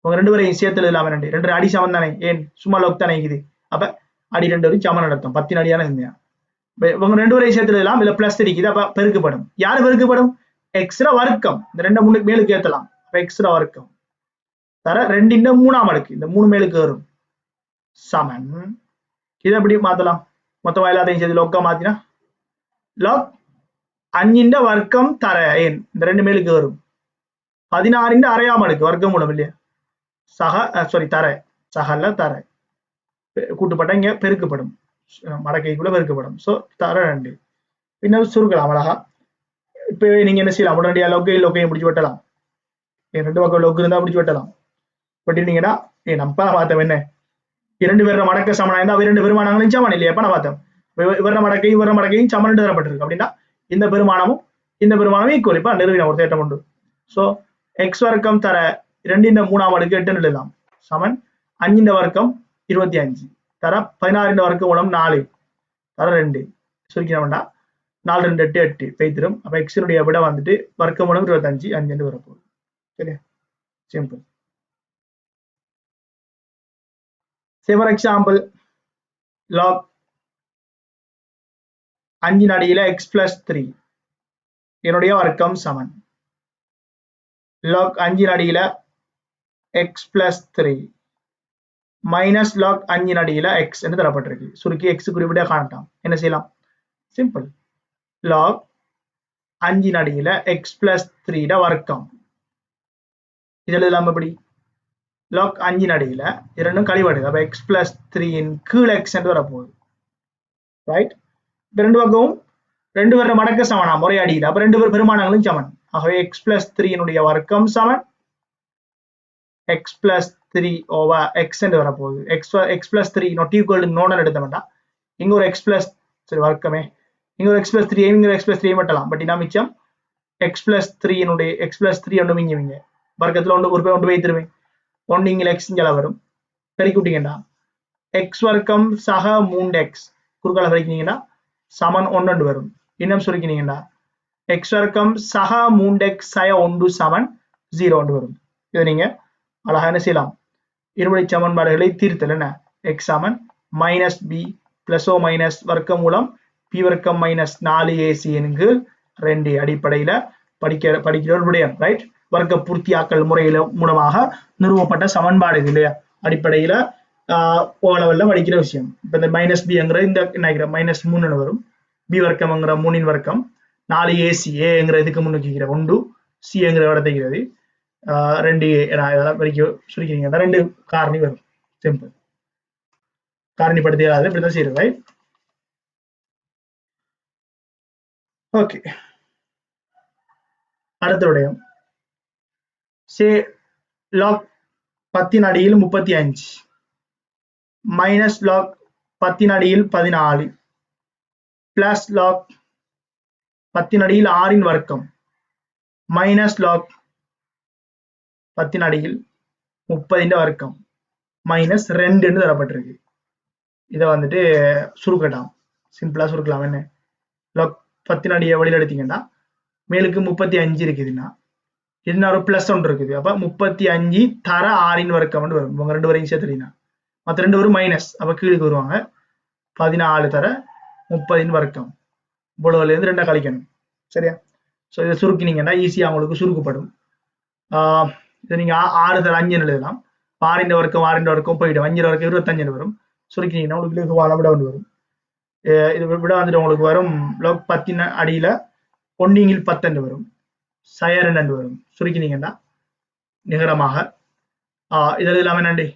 உங்க 2 பேரையும் சேர்த்து இல்லாமல் என்னண்டு, 2 அடி சமன் தானே, ஏன் சும்மா லொக் தானே இருக்குது. அப்ப அடி 2 வரைக்கும் சமன் நடத்தும், 10 அடியான இருந்தா உங்க 2 பேரையும் சேர்த்து எழுதலாம். இல்ல பிளஸ் இருக்குது, அப்ப பெருக்கப்படும். யாரு பெருக்கப்படும், எக்ஸ்ட்ரா வர்க்கம். இந்த 2 முன்னுக்கு மேலுக்கு ஏற்றலாம். அப்ப எக்ஸ்ட்ரா வர்க்கம் தர 2 3ஆம் அடுக்கு, இந்த 3 மேலுக்கு வரும் சமன். இதை எப்படி மாத்தலாம், மொத்தமா எல்லாத்தையும் சேர்த்து லோக்கா மாத்தினா log 5 வர்க்கம் தர, ஏன் இந்த 2 மேலுக்கு வரும் 16 அரையாம் அடுக்கு வர்க்கம் மூலம் இல்லையா, சக சாரி தர, சகல்ல தர கூட்டுப்பட்ட இங்க பெருக்கப்படும், மடக்கைக்குள்ள பெருக்கப்படும். ஸோ தர 2 பின்னர் சுருக்கலாம் அழகா. இப்போ நீங்க என்ன செய்யலாம், உடனடியாக லொக்கையும் முடிச்சு வெட்டலாம். 2 பக்கம் லொக்கு இருந்தா முடிச்சு வெட்டலாம். வெட்டினீங்கன்னா நம்ம பார்த்தோம் என்ன, 2 பேரோட மடக்க சமனா இருந்தா 2 பெருமானங்களும் சமன் இல்லையா. எப்ப நான் பார்த்தோம் இவர மடக்கையும் சமன் தரப்பட்டிருக்கு. அப்படின்னா இந்த பெருமானமும் இந்த பெருமானமும் ஈக்குவல். இப்ப நிறுவின ஒரு தேட்டம் உண்டு. ஸோ எக்ஸ் வர்க்கம் தர 2 3ஆம் அடுக்கு 8 எழுதலாம் சமன் 5 வர்க்கம் 25 தர 16 வர்க்கம் மூலம் 4 தர 2 சுருக்கின வேண்டாம். 4 2 8 8 பெய்திரும். அப்ப எக்ஸினுடைய விட வந்துட்டு வர்க்கம் மூலம் 25 5 வரப்போகுது. சரியா, simple. Say for example, log 5 அடியில x plus 3 என்னுடைய வர்க்கம் சமன் log 5 அடியில x plus 3 மைனஸ் log 5 அடியில x என்று தரப்பட்டிருக்கு. சுருக்கி x குறிப்பிட காணட்டாம். என்ன செய்யலாம், சிம்பிள், log 5 அடியில x plus 3 வர்க்கம். இதில் இல்லாம எப்படி, log 5 அடியில இரண்டும் கழிவடு, அப்ப x plus 3 கீழ் x என்று வரப்போகுது. ரைட், இந்த 2 பக்கமும் ரெண்டு பேரோட மடக்கு சமனா முறை அடியில் அப்ப ரெண்டு பேர் பெருமானங்களும் சமன் ஆகவே எக்ஸ் பிளஸ் த்ரீனுடைய வர்க்கம் சமன் x plus three over x என்று வரப்போகுது x plus three not equal நோடன் எடுத்த வேண்டாம் இங்க ஒரு எக்ஸ் பிளஸ் சரி வர்க்கமே இங்க ஒரு எக்ஸ் பிளஸ் த்ரீ இங்க எக்ஸ் பிளஸ் த்ரீ மட்டும் பட் இனா மிச்சம் எக்ஸ் பிளஸ் த்ரீனுடைய எக்ஸ் பிளஸ் த்ரீ ஒன்று மிஞ்சுவீங்க வர்க்கத்தில் ஒன்று ஒரு பேர் ஒன்று வைத்திருவேன் ஒன்று இங்கே எக்ஸ் இங்கே வரும் பெருக்கி விட்டீங்கன்னா எக்ஸ் வர்க்கம் சக 3x குறுக்கால பெருக்கினீங்கன்னா சமன் 1 வரும் இன்னும் சுருக்கினீங்கன்னா எக்ஸ் வர்க்கம் சக 3x சய 1 சமன் 0 வரும் இதை நீங்க அழகா என்ன செய்யலாம் இருபடி சமன்பாடுகளை தீர்த்தல் என்ன எக்ஸ் சமன் மைனஸ் பி பிளஸ் ஓ மைனஸ் வர்க்கம் மூலம் பி வர்க்கம் மைனஸ் 4ac என்கு 2 அடிப்படையில படிக்கிற ஒரு விடயம் ரைட் வர்க்க பூர்த்தியாக்கல் முறையில மூலமாக நிறுவப்பட்ட சமன்பாடு இல்லையா அடிப்படையில ஓலவல்ல படிக்கிற விஷயம் இப்ப இந்த மைனஸ் பிங்கிற இந்த என்ன மைனஸ் 3 வரும் பி வர்க்கம்ங்கிற 3 வர்க்கம் 4ac ஏங்கிற இதுக்கு முன்னுக்கிற 1 சிங்கிற இடத்தைகிறது 2 இதெல்லாம் வரைக்கும் சுருக்கிறீங்க 2 காரணி வரும் சிம்பிள் காரணிப்படுத்தியாவது இப்படிதான் செய்யறது ரைட் ஓகே அடுத்த விடயம் சே லாக் 10 அடியில் 35 மைனஸ் லாக் 10 அடியில் 14 பிளஸ் லாக் 10 அடியில் 6 வர்க்கம் மைனஸ் லாக் 10 அடியில் 30 வர்க்கம் மைனஸ் 2 தரப்பட்டிருக்கு இதை வந்துட்டு சுருக்கட்டாம் சிம்பிளா சுருக்கலாம் என்ன லாக் 10 அடியை வெளியில் எடுத்தீங்கன்னா மேலுக்கு 35 இருக்குதுன்னா இதுனா ஒரு பிளஸ் ஒன்று இருக்குது அப்ப 35 தர 6 வர்க்கம் வரும் இவங்க ரெண்டு வரையும் சேர்த்துட்டீங்கன்னா மற்ற ரெண்டு வரும் மைனஸ் அப்ப கீழுக்கு வருவாங்க 14 தர 30 வர்க்கம் இவ்வளவுல இருந்து 2 கழிக்கணும் சரியா சோ இதை சுருக்கினீங்கன்னா ஈஸியா உங்களுக்கு சுருக்கப்படும் இதை நீங்க 6 தர 5 எழுதலாம் 6 வர்க்கம் போயிடும் 5 வர்க்கம் 25 வரும் சுருக்கினீங்கன்னா உங்களுக்கு இலகுவான விட ஒன்று வரும் இது விட வந்துட்டு உங்களுக்கு வரும் லாக் 10 அடியில 1 10 வரும் சய 2 வரும் சுருக்கினீங்கன்னா நிகரமாக இதில் இல்லாம என்னண்டி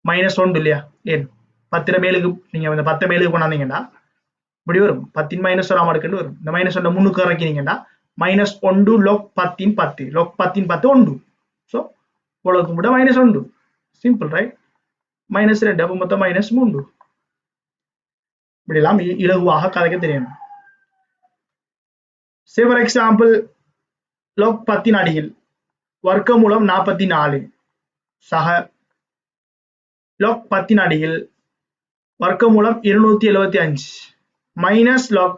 மைனஸ் 1 இல்லையா ஏன் 10 மேலுக்கு நீங்க இந்த 10 மேலுக்கு கொண்டாந்தீங்கன்னா இப்படி வரும் 10 மைனஸ் 1 அடுக்குன்னு வரும் இந்த மைனஸ் 1 முன்னுக்கு இறக்கினீங்கன்னா மைனஸ் 1 லாக் 10 10 லாக் 10 10 1 ஸோ இவ்வளவுக்கு கூட மைனஸ் 1 சிம்பிள் ரைட் மைனஸ் 2 அப்போ மொத்தம் மைனஸ் 3 இப்படிலாம் இலகுவாக கதைக்க தெரியணும் சே ஃபார் எக்ஸாம்பிள் லாக் 10 அடியில் வர்க்கமூலம் 44 சக லாக் 10 அடியில் வர்க்கமூலம் 275 மைனஸ் லாக்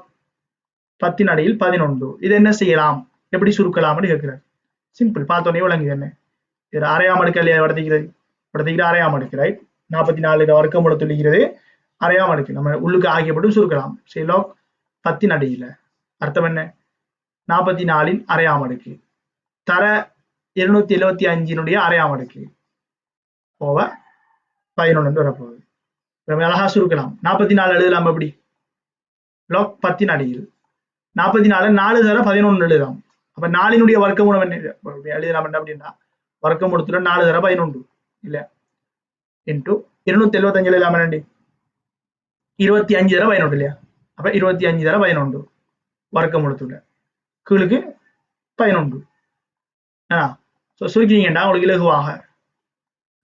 10 அடியில் 11 இது என்ன செய்யலாம் எப்படி சுருக்கலாம்னு கேட்கிறார் சிம்பிள் பார்த்தோன்னே விளங்குது என்ன இது அரையாம் அடுக்கு இல்லையா படுத்துக்கிறது அரையாம் அடுக்கு ரைட் 44 வர்க்கமூலம் சொல்லிக்கிறது அரையாம் அடுக்கு நம்ம உள்ளுக்கு ஆகியப்பட்டு சுருக்கலாம் சரி லாக் 10 அடியில் அர்த்தம் என்ன 44 அரையாம் அடுக்கு தர 275 அரையாம் அடுக்கு ஓவர் 11 வரப்போகுது நம்ம அழகா சுருக்கலாம் 44 எழுதலாம் எப்படி லாக் 10 அடியில் 44 4 தர 11 எழுதலாம் அப்ப 4 வர்க்கமூலம் என்ன எழுதலாம் அப்படின்னா வர்க்கமூலத்துல 4 தர 11 இல்ல இன்டு 275 எழுதலாம் என்ன 25 தர 11 இல்லையா அப்ப 25 தர 11 வர்க்கமூலத்துல கீழுக்கு 11 சுருக்கிங்கன்னா உங்களுக்கு இலகுவாக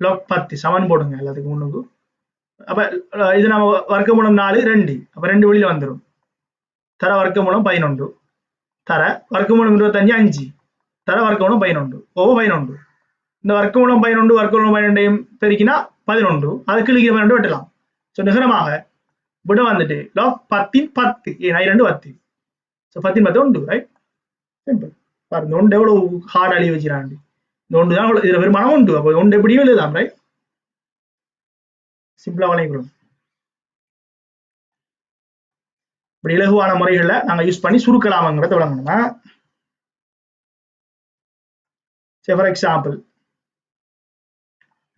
லாக் 10 சமன் போடுங்க எல்லாத்துக்கும் முன்னுக்கு அப்ப இது நம்ம வர்க்கமூலம் 4 2 அப்ப 2 வெளியில வந்துடும் தர வர்க்கமூலம் 11 தர வர்க்கமூலம் 25 5 தர வர்க்கமூலம் 11 ஓ 11 இந்த வர்க்கமூலம் 11 பெருக்கினா 11 அது கிளிக்கு 12 வெட்டலாம் சோ நிகரமாக விட வந்துட்டு லாக் 10 10 2 10 சோ 10 10 1 ரைட் சிம்பிள் பாருங்க ஒன்று எவ்வளவு ஹார்ட் அழி வச்சுறாண்டி இந்த ஒன்று தான் இதுல வருமானம் உண்டு அப்போ ஒன்று எப்படியும் எழுதலாம் ரைட் சிம்பிளா வளைக்கிறோம் இப்படி இலகுவான முறைகளை நாங்க யூஸ் பண்ணி சுருக்கலாம்ங்கிறத விளங்கணுமா ஃபார் எக்ஸாம்பிள்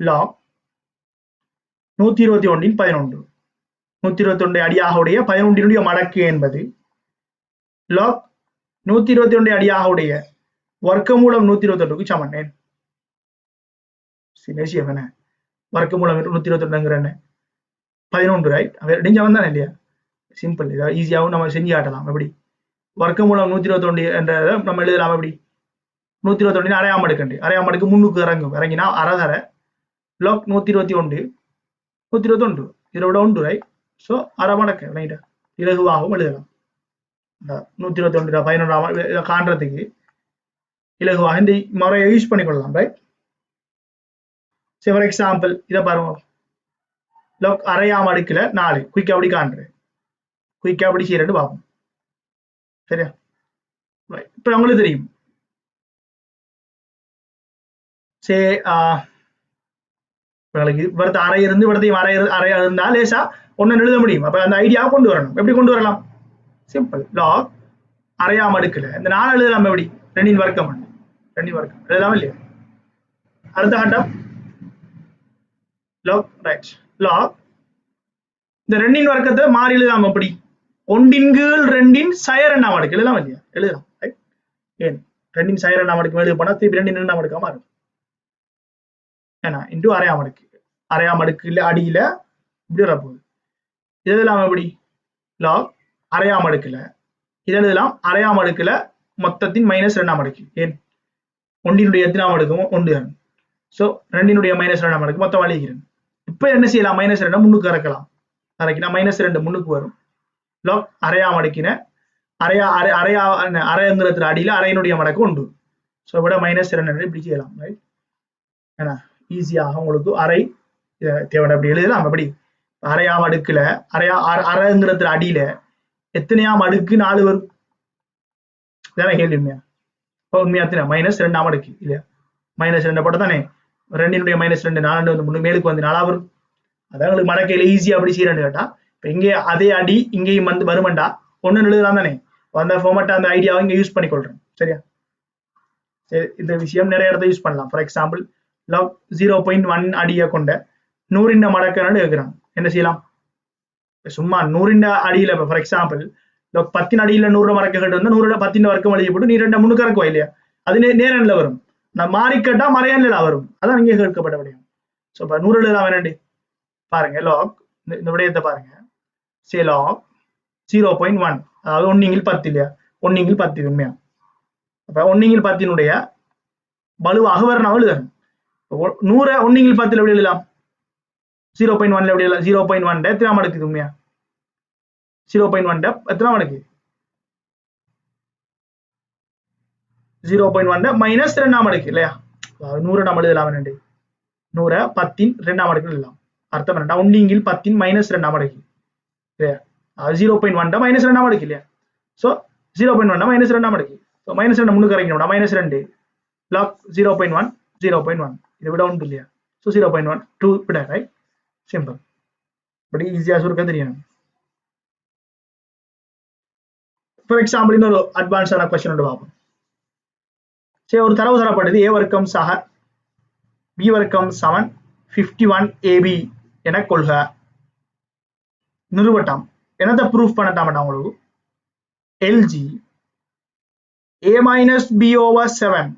லாக் 121 11 121 அடியாக உடைய 11 மடக்கு என்பது லாக் 121 அடியாக உடைய வர்க்கமூலம் 121க்கு சமன் வர்க்கமூலம் 121 என்ன 11 ரைட் அவன் சமன் தானே இல்லையா சிம்பிள். இதை ஈஸியாகவும் நம்ம செஞ்சு காட்டலாம். எப்படி வர்க்கமூலம் 121 என்றதை நம்ம எழுதலாம். எப்படி 121 அரையாம் அடுக்கு, அரையாம் அடுக்கு முன்னுக்கு இறங்கும், இறங்கினா அரை log 121 121 இதோட ஒன்று ரைட். ஸோ அரை மடக்கு ரைட்டா இலகுவாகவும் எழுதலாம். இந்த 121 11 காண்றதுக்கு இலகுவாக இந்த முறையை யூஸ் பண்ணிக்கொள்ளலாம் ரைட். சரி, ஃபார் எக்ஸாம்பிள் இதை பாருங்க. log அரையாம் அடுக்குல 4 குயிக்கா அப்படி காண்றேன், குயிக்கா அப்படி செய்யறது பார்ப்போம். சரியா? இப்ப உங்களுக்கு தெரியும் இவரது அறை இருந்து இவரதையும் அறை இருந்தா லேசா ஒன்னு எழுத முடியும். அப்ப அந்த ஐடியா கொண்டு வரணும். எப்படி கொண்டு வரலாம்? சிம்பிள். log அரையாம் அடுக்குல இந்த 4 எழுதலாம். எப்படி 2 வர்க்கம், 2 வர்க்கம் எழுதலாம் இல்லையா? அடுத்த கட்டம் log ரைட். log இந்த 2 வர்க்கத்தை மாறி எழுதலாம். எப்படி 1/2 சய 2ஆம் அடுக்கு எழுதலாம் இல்லையா? எழுதலாம் ரைட். ஏன் 2 சய 2ஆம் அடுக்கு எழுத போனா திருப்பி 2 2ஆம் அடுக்கா மாறும். ஏன்னா இன்டு அரையாம் அடுக்கு, அரையாம் அடுக்குல அடியில இப்படி வரப்போகுது. இது எழுதலாம் எப்படி? log அரையாம் அடுக்குல இது எழுதலாம். அரையாம் அடுக்குல மொத்தத்தின் -2ஆம் அடுக்கு. ஏன் 1 எத்தனாம் அடுக்கும் 1 தான். ஸோ 2 -2ஆம் அடுக்கு மொத்தம் அழிக்கிறேன். இப்ப என்ன செய்யலாம்? -2 முன்னுக்கு இறக்கலாம். இறக்கினா -2 முன்னுக்கு வரும். log அரையாம் அடுக்கின அரைங்கிறதுல அடியில அரையினுடைய மடக்கு 1. ஸோ விட -2 இப்படி செய்யலாம் ரைட். ஏன்னா ஈஸியாக உங்களுக்கு அரை தேவை அப்படி எழுதலாம். எப்படி அரையாம் அடுக்குல அரைங்கிறதுல அடியில எத்தனையாம் அடுக்கு 4 வரும்? இதான கேள்வி. உண்மையா உண்மையா -2ஆம் அடுக்கு இல்லையா? -2 போட்ட தானே 2 -2 4 வந்து 3 மேலுக்கு வந்து 4 வரும். அதான் உங்களுக்கு மடக்கையில ஈஸியா அப்படி செய்யறேன்னு கேட்டா, இப்ப இங்கே அதே அடி இங்கேயும் வந்து வருமெண்டா ஒன்னு எழுதலாம் தானே. அந்த ஃபார்மேட் அந்த ஐடியாவை இங்க யூஸ் பண்ணிக்கொள்றேன். சரியா? சரி, இந்த விஷயம் நிறைய இடத்த யூஸ் பண்ணலாம். ஃபார் எக்ஸாம்பிள் log 0.1 அடியை கொண்ட 100 மடக்கன்னு கேட்கிறான். என்ன செய்யலாம்? சும்மா 100 அடியில ஃபார் எக்ஸாம்பிள் log 10 அடியில 100 மடக்குகள் வந்து 100 10 வர்க்கம் எழுதி போட்டு நீ 2 முன்னுக்கு இறக்குவா இல்லையா? அது நேரன்ல வரும். நான் மாறிக்கட்டா மறையான்ல வரும். அதான் இங்கே கேட்கப்பட்ட விடயம். ஸோ இப்போ 100 எழுதலாம் வேணாண்டி. பாருங்க log இந்த விடயத்தை பாருங்க. சே log 0.1 அதாவது 1/10 இல்லையா? 1/10 உண்மையா? அப்ப 1/10 வலுவாக வரணும் எழுதணும். 100 1/10 எப்படி எழுதலாம்? 0.1 எப்படி எழுதலாம்? 0.1 எத்தனாம் அடுக்கு உண்மையா? 0.1 எத்தனாம் அடுக்கு? 0.1 -2ஆம் அடுக்கு இல்லையா? 100 நம்ம எழுதலாம் வேணாண்டி. 100 10 2ஆம் அடுக்கு எழுதலாம். அர்த்தம் என்னடா? 1/10 -2ஆம் அடுக்கு இல்லையா? 0.1 -2ஆம் அடுக்கு இல்லையா? ஸோ 0.1 -2ஆம் அடுக்கு. ஸோ -2 முன்னுக்கு இறங்கினோம்னா -2 log 0.1 0.1 இதை விட ஒன்று இல்லையா? ஸோ 0.1 2 விட ரைட். சிம்பிள். பட் ஈஸியா சுருக்க தெரியும். ஃபார் எக்ஸாம்பிள் இன்னொரு அட்வான்ஸான கொஸ்டின் ஒன்று பார்ப்போம். சரி, ஒரு தரவு தரப்படுது a வர்க்கம் சக b வர்க்கம் சமன் 51 ab என கொள்க. நிறுவட்டம் என்னத்தை ப்ரூஃப் பண்ணட்டாமட்டா உங்களுக்கு? lg a minus b over 7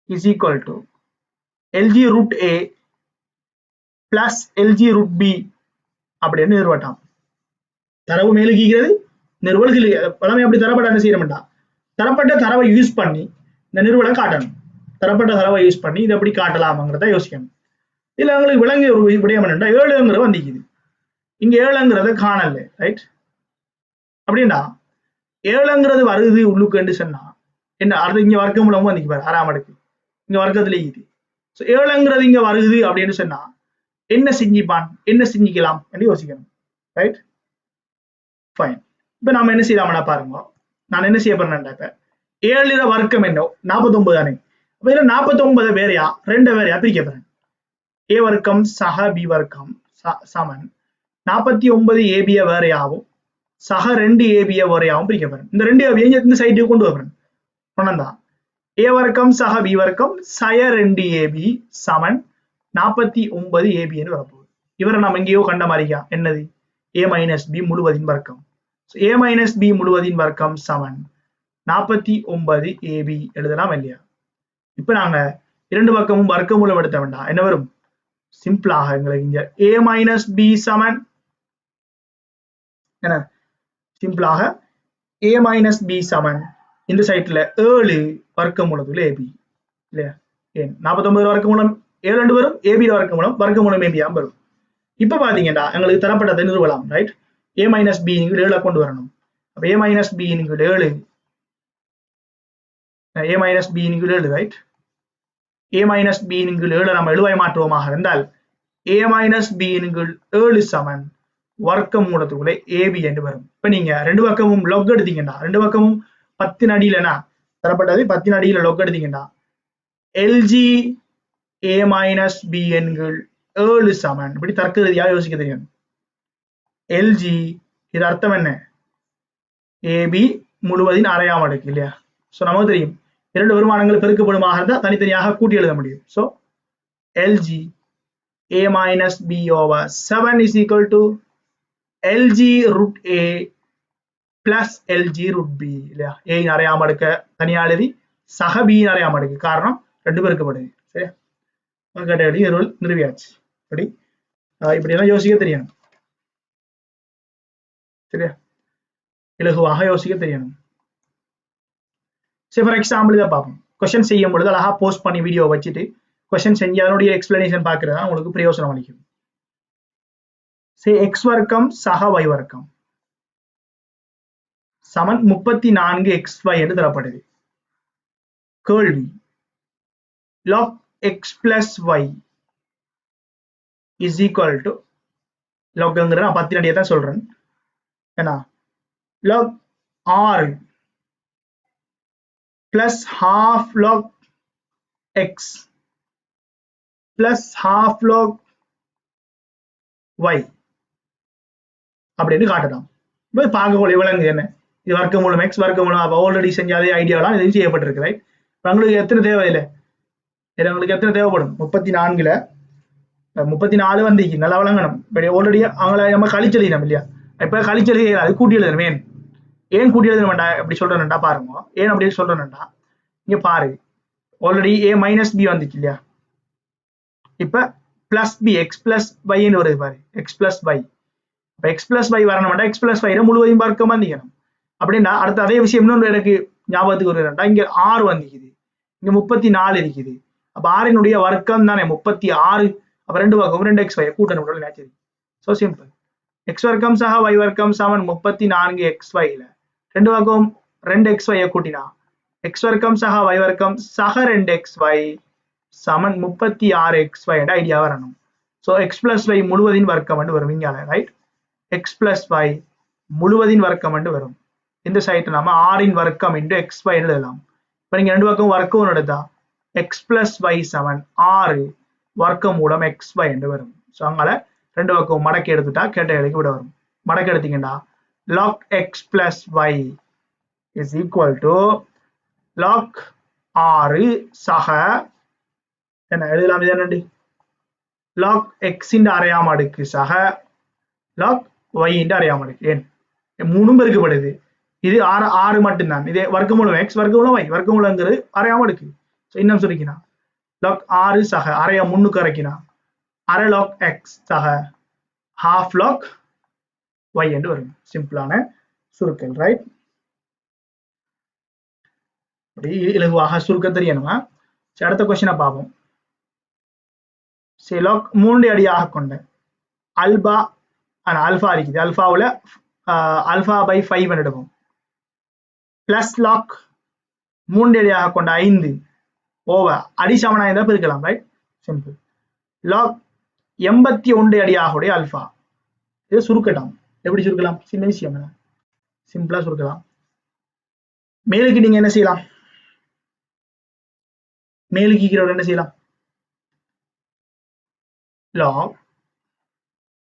is equal to lg root a plus lg root b அப்படின்னு நிறுவட்டம். தரவு மேலுகிறது நிறுவல்கள் பழமை அப்படி தரப்பட்ட என்ன செய்யணும்டா, தரப்பட்ட தரவை யூஸ் பண்ணி இந்த நிறுவனம் காட்டணும். தரப்பட்ட தரவை யூஸ் பண்ணி இதை எப்படி காட்டலாம்ங்கிறத யோசிக்கணும். இதுல உங்களுக்கு விளங்கிய ஒரு விடயம் என்னன்னா 7ங்கிறது வந்திக்குது, இங்க 7ங்கிறத காணல ரைட். அப்படின்னா 7ங்கிறது வருது உள்ளுக்கு சொன்னா என்ன அது இங்க வர்க்க மூலமும் வந்துக்கு பாரு 6ஆம் அடுக்கு இங்க வர்க்கத்துல இது. ஸோ 7ங்கிறது இங்க வருது அப்படின்னு சொன்னா என்ன செஞ்சிப்பான், என்ன செஞ்சிக்கலாம் என்று யோசிக்கணும் ரைட். ஃபைன். இப்ப நாம என்ன செய்யலாம்னா பாருங்க, நான் என்ன செய்ய போறேன்னா இப்ப 7 வர்க்கம் என்ன 49 தானே. அப்ப இதுல 49 வேறையா 2 வேறையா பிரிக்க போறேன். a வர்க்கம் சக b வர்க்கம் சமன் 49 ab வேறையாவும் சக 2 ab வேறையாவும் பிரிக்க போறேன். இந்த 2 ab இந்த சைடுக்கு கொண்டு வரேன். சொன்னதான் a வர்க்கம் சக b வர்க்கம் சய 2 ab சமன் 49 ab என்று வரப்போகுது. இவரை நம்ம எங்கேயோ கண்ட மாதிரியா என்னது a மைனஸ் b முழுவதின் வர்க்கம். a மைனஸ் b முழுவதின் வர்க்கம் சமன் 49 ab எழுதலாம் இல்லையா? இப்ப நாங்க 2 பக்கமும் வர்க்க மூலம் எடுத்த வேண்டாம், என்ன வரும்? சிம்பிளாக எங்களுக்கு இங்க a மைனஸ் b சமன் என்ன சிம்பிளாக a மைனஸ் பி சமன் இந்த சைட்ல 7 வர்க்கமூலத்துல ab இல்லையா? ஏன் 49 வர்க்கமூலம் 7 2 வரும், ab வர்க்கமூலம் ab வரும். இப்ப பாத்தீங்கன்னா எங்களுக்கு தரப்பட்டதை நிறுவலாம், ரைட்? a மைனஸ் b 7 கொண்டு வரணும். அப்ப a minus b 7 a minus b 7 right? a minus b 7 நம்ம எழுவாய் மாற்றுவோமாக இருந்தால் a மைனஸ் b 7 சமன் வர்க்கமூலத்துக்குள்ளே ab என்று வரும். இப்ப நீங்க ரெண்டு பக்கமும் லொக் எடுத்தீங்கன்னா, ரெண்டு பக்கமும் 10 அடியிலனா தரப்பட்டது 10 அடியில லொக் எடுத்தீங்கன்னா lg a மைனஸ் b 7 சமன் இப்படி தர்க்க ரீதியாக யோசிக்க தெரியும். lg இது அர்த்தம் என்ன? ab முழுவதின் அரையாம் அடுக்கு இல்லையா? சோ நமக்கு தெரியும் இரண்டு வருமானங்கள் பெருக்கப்படுமாக இருந்தால் தனித்தனியாக கூட்டி எழுத முடியும். So lg a minus b over 7 is equal to lg root a plus lg root b இல்லையா? a இன் அரையாம் அடுக்க தனியா எழுதி சக b இன் அரையாம் அடுக்கு, காரணம் ரெண்டு பெருக்கப்படுது. சரியா? கேட்டகரி நிறுவியாச்சு. இப்படி எல்லாம் யோசிக்க தெரியணும். சரியா? இலகுவாக யோசிக்க தெரியணும். சரி, ஃபார் எக்ஸாம்பிள் இதை பார்ப்போம். கொஸ்டின் செய்யும் பொழுது அழகா போஸ்ட் பண்ணி வீடியோ வச்சுட்டு கொஸ்டின் செஞ்சு அதனுடைய எக்ஸ்பிளனேஷன் பார்க்கறதா உங்களுக்கு பிரயோசனம் அளிக்கும். சரி, எக்ஸ் வர்க்கம் சக y வர்க்கம் சமன் 34xy என்று தரப்படுது. கேள்வி log x plus y is equal to logங்கிற நான் 10 அடியை தான் சொல்றேன். ஏன்னா log 6 plus half log x plus half log y அப்படின்னு காட்டலாம். இப்போ பார்க்கக்கூடிய விலங்கு என்ன? இது வர்க்கமூலம் x வர்க்கமூலம் ஆல்ரெடி செஞ்ச அதே ஐடியாலாம் இது செய்யப்பட்டிருக்கு, ரைட்? உங்களுக்கு எத்தனை தேவை? இல்லை உங்களுக்கு எத்தனை தேவைப்படும்? 34ல 34 வந்து நல்லா விளங்கணும். ஆல்ரெடி அவங்கள நம்ம கழிச்செழுதினோம் இல்லையா? இப்ப கழிச்செழுதி அது கூட்டி எழுதணும். ஏன் கூட்டி எழுத வேண்டாம் எப்படி சொல்றேன்டா பாருங்க. ஏன் அப்படி சொல்றேன்டா இங்க பாரு, ஆல்ரெடி a மைனஸ் பி வந்துச்சு இல்லையா? இப்ப பிளஸ் பி எக்ஸ் பிளஸ் வைன்னு வருது பாரு, எக்ஸ் பிளஸ் வை. இப்ப எக்ஸ் பிளஸ் வை வரணும்டா எக்ஸ் பிளஸ் வை முழுவதையும் வர்க்கம் வந்திக்கணும். அப்படின்னா அடுத்த அதே விஷயம் இன்னொன்று எனக்கு ஞாபகத்துக்கு வருதுடா. இங்க 6 வந்துக்குது, இங்க 34 இருக்குது. அப்ப 6னுடைய வர்க்கம் தானே 36. அப்ப ரெண்டு பக்கம் 2xy கூட்டணும் நேச்சுரல். So simple. எக்ஸ் வர்க்கம் சக y வர்க்கம் சமன் 34xy ல ரெண்டு பக்கம் 2xy கூட்டினா எக்ஸ் வர்க்கம் சக y வர்க்கம் சக 2xy சமன் 36xy என்ற ஐடியா வரணும். சோ எக்ஸ் பிளஸ் y முழுவதின் வர்க்கம் என்று வரும் இங்கால, ரைட்? எக்ஸ் பிளஸ் y முழுவதின் வர்க்கம் என்று வரும். இந்த சைட் நாம 6 வர்க்கம் இன்டு xy எழுதலாம். இப்ப நீங்க ரெண்டு பக்கம் வர்க்கம் எடுத்தா எக்ஸ் பிளஸ் y சமன் 6 வர்க்கமூலம் xy என்று வரும். சோ அங்கால ரெண்டு பக்கம் மடக்கி எடுத்துட்டா கேட்டகரிக்கு விட வரும். மடக்கி எடுத்தீங்கன்னா log x plus y is equal to log 6 சக என்ன எழுதலாம்? இது என்னண்டு? log x இன் அரையாம் அடுக்கு சக log y இன் அரையாம் அடுக்கு. ஏன் மூணும் பெருக்கப்படுது. இது 6 மட்டும்தான். இது வர்க்கமூலம் x வர்க்கமூலம் y வர்க்கமூலங்கிறது அரையாம் அடுக்கு. இன்னும் சொல்லிக்கினா log 6 சக அரையா முன்னுக்கு அரைக்கினா அரை log x சக half log y என்று வரும். சிம்பிளான சுருக்கல், ரைட்? அப்படி இலகுவாக சுருக்க தெரியணுமா? அடுத்த கொஸ்டினை பார்ப்போம். log 3 அடியாக கொண்ட அல்பா அல்பா இருக்குது. அல்பாவில் அல்பா பை 5 எடுப்போம். பிளஸ் log 3 அடியாக கொண்ட 5 ஓவர் அடி சமனா இருந்தால் பிரிக்கலாம், ரைட்? சிம்பிள். log 81 அடியாக உடைய அல்பா இதை சுருக்கட்டாம். எப்படி சுருக்கலாம்? சின்ன விஷயம், சிம்பிளா சுருக்கலாம். மேலுக்கு நீங்க என்ன செய்யலாம்? மேலுக்கு என்ன செய்யலாம்? log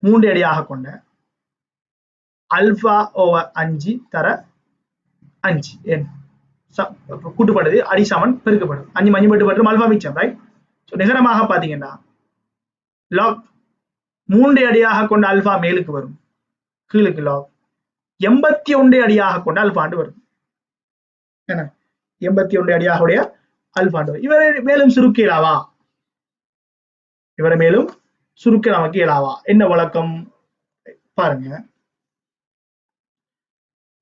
3 அடியாக கொண்ட அல்பா ஓவர் 5 தர 5 என் கூட்டுப்படுது, அடி சமன் பெருக்கப்படும். 5 மஞ்சு பட்டு அல்பா மிச்சம், ரைட்? நிகரமாக பாத்தீங்கன்னா log 3 அடியாக கொண்ட அல்பா மேலுக்கு வரும், கீழுக்கு log 81 அடியாக கொண்ட அல்பாண்டு வரும். என்ன 81 அடியாக உடைய அல்பாண்டு வரும். இவரை மேலும் சுருக்க இயலாவா? இவரை மேலும் சுருக்க நமக்கு இயலாவா? என்ன வழக்கம் பாருங்க.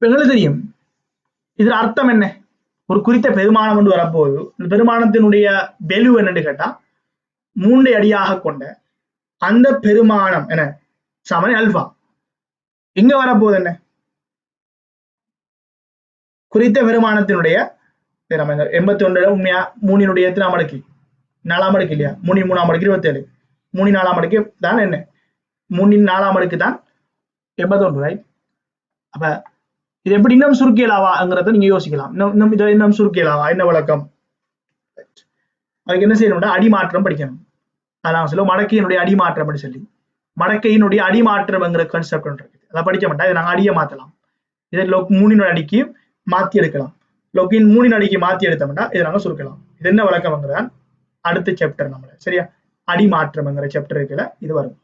எங்களுக்கு தெரியும் இதுல அர்த்தம் என்ன, ஒரு குறித்த பெருமானம் கொண்டு வரப்போது இந்த பெருமானத்தினுடைய வெலு என்னன்னு கேட்டா 3 அடியாக கொண்ட அந்த பெருமானம் என்ன சமன் அல்பா. இங்க வரப்போது என்ன, குறித்த பெருமானத்தினுடைய 81 உண்மையா 3 எத்தனாம் மடக்கு 4ஆம் மடக்கு இல்லையா, 3 3ஆம் மடக்கு 27, 3 4ஆம் மடக்கு தான் என்ன 3 4ஆம் மடக்கு தான் 81, ரைட்? அப்ப இது எப்படி இன்னும் சுருக்கியலாவாங்கிறத நீங்க யோசிக்கலாம். இன்னும் சுருக்கியலாவா என்ன விளக்கம், அதுக்கு என்ன செய்யணும்னா அடிமாற்றம் படிக்கணும். அதான் சொல்ல மடக்கையினுடைய அடிமாற்றம் அப்படி சொல்லி மடக்கையினுடைய அடிமாற்றம்ங்கிற கான்செப்ட் ஒன்று இருக்கு, அதை படிக்க மாட்டா இதை நாங்கள் அடியை மாற்றலாம். இதை 3 அடிக்கு மாற்றி எடுக்கலாம். லொக்கின் 3 அடிக்கு மாற்றி எடுத்தோம்னா இதை நாங்கள் சுருக்கலாம். இது என்ன விளக்கம்ங்கிறதான் அடுத்த சாப்டர் நம்மள சரியா, அடிமாற்றம்ங்கிற சாப்டர் இருக்குல்ல இது வரும்.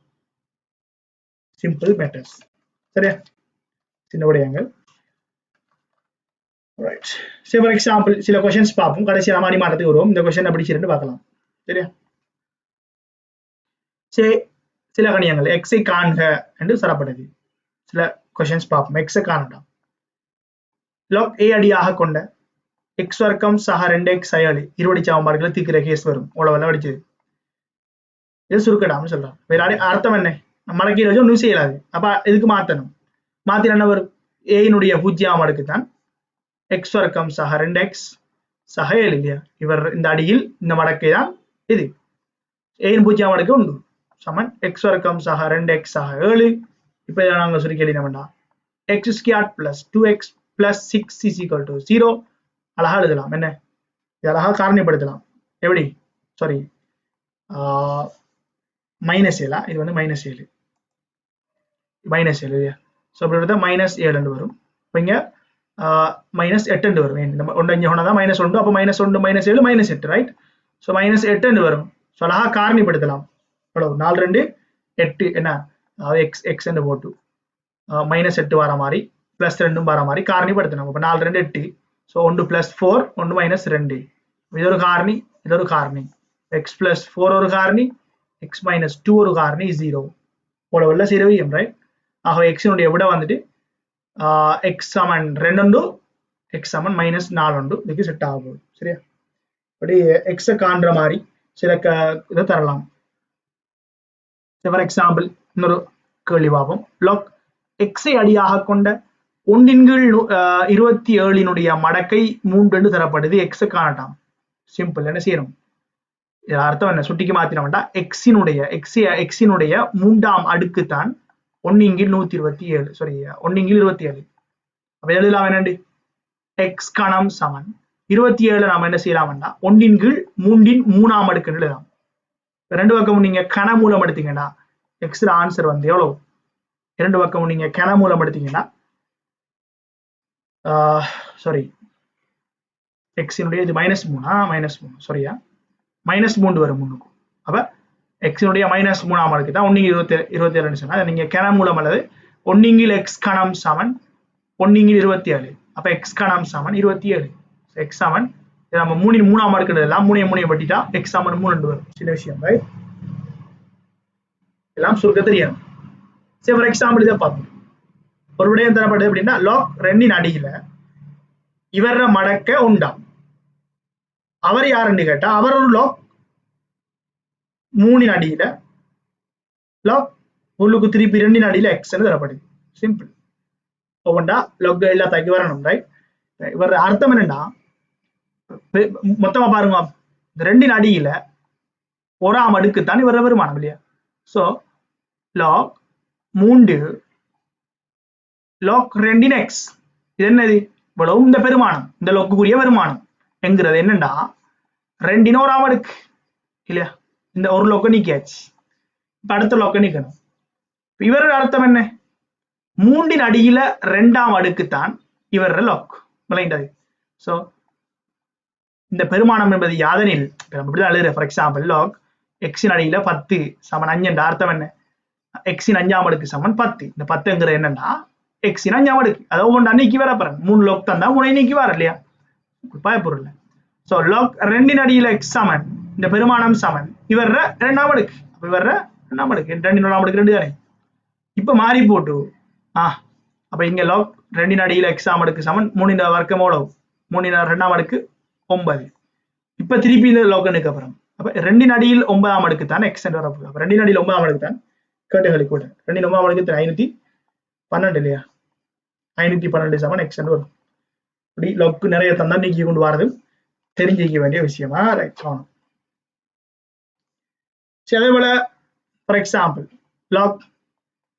சிம்பிள் மேட்டர்ஸ் சரியா, சின்ன விடயங்கள். ரைட், சரி ஃபார் எக்ஸாம்பிள் சில கொஸ்டின்ஸ் பார்ப்போம், கடைசி நம்ம அடிமாற்றத்துக்கு வருவோம். இந்த கொஸ்டின் எப்படி செய்யணும்னு பார்க்கலாம் சரியா. சரி, சில கணியங்கள் எக்ஸை காண்க என்று சொல்லப்படுது. சில கொஸ்டின்ஸ் பார்ப்போம். எக்ஸை காணலாம். log a அடியாக கொண்ட எக்ஸ் வர்க்கம் சக 2x அயலி இருவடி சமன்பாடுகளை தீர்க்கிற கேஸ் வரும். உழவெல்லாம் அடிச்சது இது சுருக்கடாம்னு சொல்றான். வேற அர்த்தம் என்ன, மடக்கி வச்சு ஒன்றும் செய்யலாது. அப்ப இதுக்கு மாத்தணும். மாத்தின என்ன வரும், ஏனுடைய 0ஆம் அடுக்கு தான் எக்ஸ் வர்க்கம் சக 2x சக 7 இல்லையா. இவர் இந்த அடியில் இந்த மடக்கை தான் இது ஏன் 0ஆம் அடுக்கு உண்டு சமன் எக்ஸ் வர்க்கம் சக 2x சக 7. இப்ப இதை நாங்க சுருக்கி எழுதினோம்னா x² + 2x + 6 = 0 அழகா எழுதலாம். என்ன இது அழகா காரணிப்படுத்தலாம். எப்படி சாரி -7 இது வந்து -7 இல்லையா. ஸோ அப்படி எடுத்தா -7 வரும். இப்போ இங்க -8 வரும். இந்த ஒன்று இங்கே ஒன்றா -1 அப்போ -1 -7 -8 ரைட். ஸோ -8 வரும். ஸோ அழகா காரணிப்படுத்தலாம். எவ்வளவு 4 2 8 என்ன அதாவது எக்ஸ் என்று போட்டு -8 வர மாதிரி +2 வர மாதிரி காரணிப்படுத்தணும். இப்போ 4 2 8. ஸோ 1 + 4 1 - 2 இது ஒரு காரணி, இது ஒரு காரணி. x + 4 ஒரு காரணி, x - 2 ஒரு காரணி 0 போல உள்ள 0 ரைட். ஆகவே எக்ஸினுடைய விட வந்துட்டு x = 2 x = -4 இதுக்கு செட் ஆக போகுது சரியா. அப்படி எக்ஸை காண்ற மாதிரி சில இதை தரலாம். ஃபார் எக்ஸாம்பிள் இன்னொரு கேள்வி பார்ப்போம். log எக்ஸை அடியாக கொண்ட 1/27 மடக்கை 3 தரப்படுது. எக்ஸை காணட்டாம். சிம்பிள், என்ன செய்யணும், இது அர்த்தம் என்ன, சுட்டிக்கு மாத்தினோம்டா எக்ஸினுடைய 3ஆம் அடுக்கு தான் 1/127 சாரி 1/27. அப்ப எழுதலாம் என்னண்டு எக்ஸ் கணம் சமன் 27 நாம என்ன செய்யலாம்டா 1/3 அடுக்குன்னு எழுதலாம். ரெண்டு பக்கமும் நீங்க கனமூலம் எடுத்தீங்கன்னா எக்ஸ் ஆன்சர் வந்து எவ்வளவு, இரண்டு பக்கமும் நீங்க கனமூலம் எடுத்தீங்கன்னா சாரி எக்ஸினுடைய இது -3 சாரியா -3 வரும் முன்னுக்கும். அப்ப எக்ஸினுடைய -3ஆம் அடுக்கு தான் 1/27 சொன்னா நீங்க கனமூலம் அல்லது 1x கணம் சமன் 1/27. அப்ப x கணம் சமன் 27. x சமன் நம்ம 3ஆம் அடுக்கு எல்லாம் 3 பட்டிட்டா x சமன் 3 வரும். சில விஷயம் ரைட், எல்லாம் சுருக்க தெரியும். சரி ஃபார் எக்ஸாம்பிள் இதை பார்ப்போம். ஒரு விடயம் தரப்படுது அப்படின்னா log 2 அடியில இவர மடக்க உண்டாம். அவர் யாருன்னு கேட்டா அவர் ஒரு log 3 அடியில log உள்ளுக்கு திருப்பி 2 அடியில x தரப்படுது. சிம்பிள். ஒவ்வொன்றா log எல்லாத்தையும் வரணும் ரைட். இவர் அர்த்தம் என்னன்னா மொத்தமா பாருங்க, 2 அடியில 1ஆம் அடுக்கு தான் இவர வருமானம் இல்லையா. சோ log 3 log 2x இது என்னது, இவ்வளவு இந்த பெருமானம், இந்த லொக்குரிய வருமானம் என்கிறது என்னண்டா 2 1ஆம் அடுக்கு இல்லையா. இந்த ஒரு லொக்க நீக்கியாச்சு, இப்ப அடுத்த லொக்க நீக்கணும். இவரோட அர்த்தம் என்ன, 3 அடியில 2ஆம் அடுக்கு தான் இவர லொக் விளையாண்டது. சோ இந்த பெருமானம் என்பது யாதனில் நம்ம இப்படிதான் எழுதுற. ஃபார் எக்ஸாம்பிள் log x அடியில 10 சமன் 5 அர்த்தம் என்ன, x 5ஆம் அடுக்கு சமன் 10. இந்த 10ங்கிற என்னன்னா x 5ஆம் அடுக்கு, அதாவது ஒவ்வொன்றா நீக்கி வர பாருங்க. 3 log தந்தா 3 நீக்கி வர இல்லையா, பயப்பொருள். சோ log 2 அடியில x சமன் இந்த பெருமானம் சமன் இவர 2ஆம் அடுக்கு. அப்ப இவர 2ஆம் அடுக்கு 2 1ஆம் அடுக்கு 2 தானே. இப்ப மாறி போட்டு அப்ப இங்க லாக் 2 அடியில் எக்ஸாம் அடுக்கு சமன் 3 வர்க்கம் எவ்வளவு 3 2ஆம் அடுக்கு 9. இப்ப திருப்பி இந்த லாக் அப்புறம் அப்ப 2 அடியில் 9ஆம் அடுக்கு தான் எக்ஸ் என்று வரப்போகுது. அப்ப 2 அடியில் 9ஆம் அடுக்கு தான் கேட்டுகளை கூட 2 9ஆம் அடுக்கு 512 இல்லையா 512 சமன் எக்ஸ் என்று வரும். இப்படி லாக்கு நிறைய தந்தா நீக்கி கொண்டு வரது தெரிஞ்சிக்க வேண்டிய விஷயமா இருக்கணும். அதே போல ஃபார் எக்ஸாம்பிள் லாக்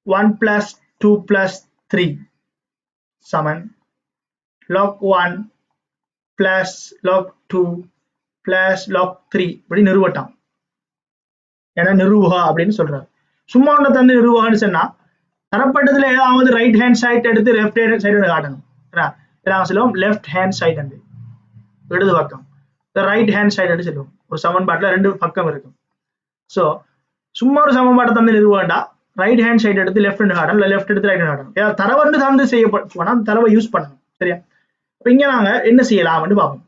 1 + 2 + 3 சமன் log 1 plus log 2 plus log 3 இப்படி நிறுவட்டான். ஏன்னா நிறுவுகா அப்படின்னு சொல்றாரு. சும்மா ஒண்ணு தந்து நிறுவுகான்னு சொன்னா தரப்பட்டதுல ஏதாவது ரைட் ஹேண்ட் சைட் எடுத்து லெஃப்ட் ஹேண்ட் சைடு காட்டணும். சொல்லுவோம் லெஃப்ட் ஹேண்ட் சைடு இடது பக்கம் ரைட் ஹேண்ட் சைடு சொல்லுவோம். ஒரு சமன்பாட்டுல 2 பக்கம் இருக்கும். சோ சும்மா ஒரு சமன்பாட்டை தந்து நிறுவண்டா ரைட் ஹேண்ட் சைடு எடுத்து லெஃப்ட் ஹேண்ட் காட்டணும், இல்ல லெஃப்ட் எடுத்து ரைட் ஹேண்ட் காட்டணும். தரவு தந்து செய்யப்பட்டு தரவை யூஸ் பண்ணணும். சரியா? இங்க நாங்க என்ன செய்யலாம்னு பார்ப்போம்.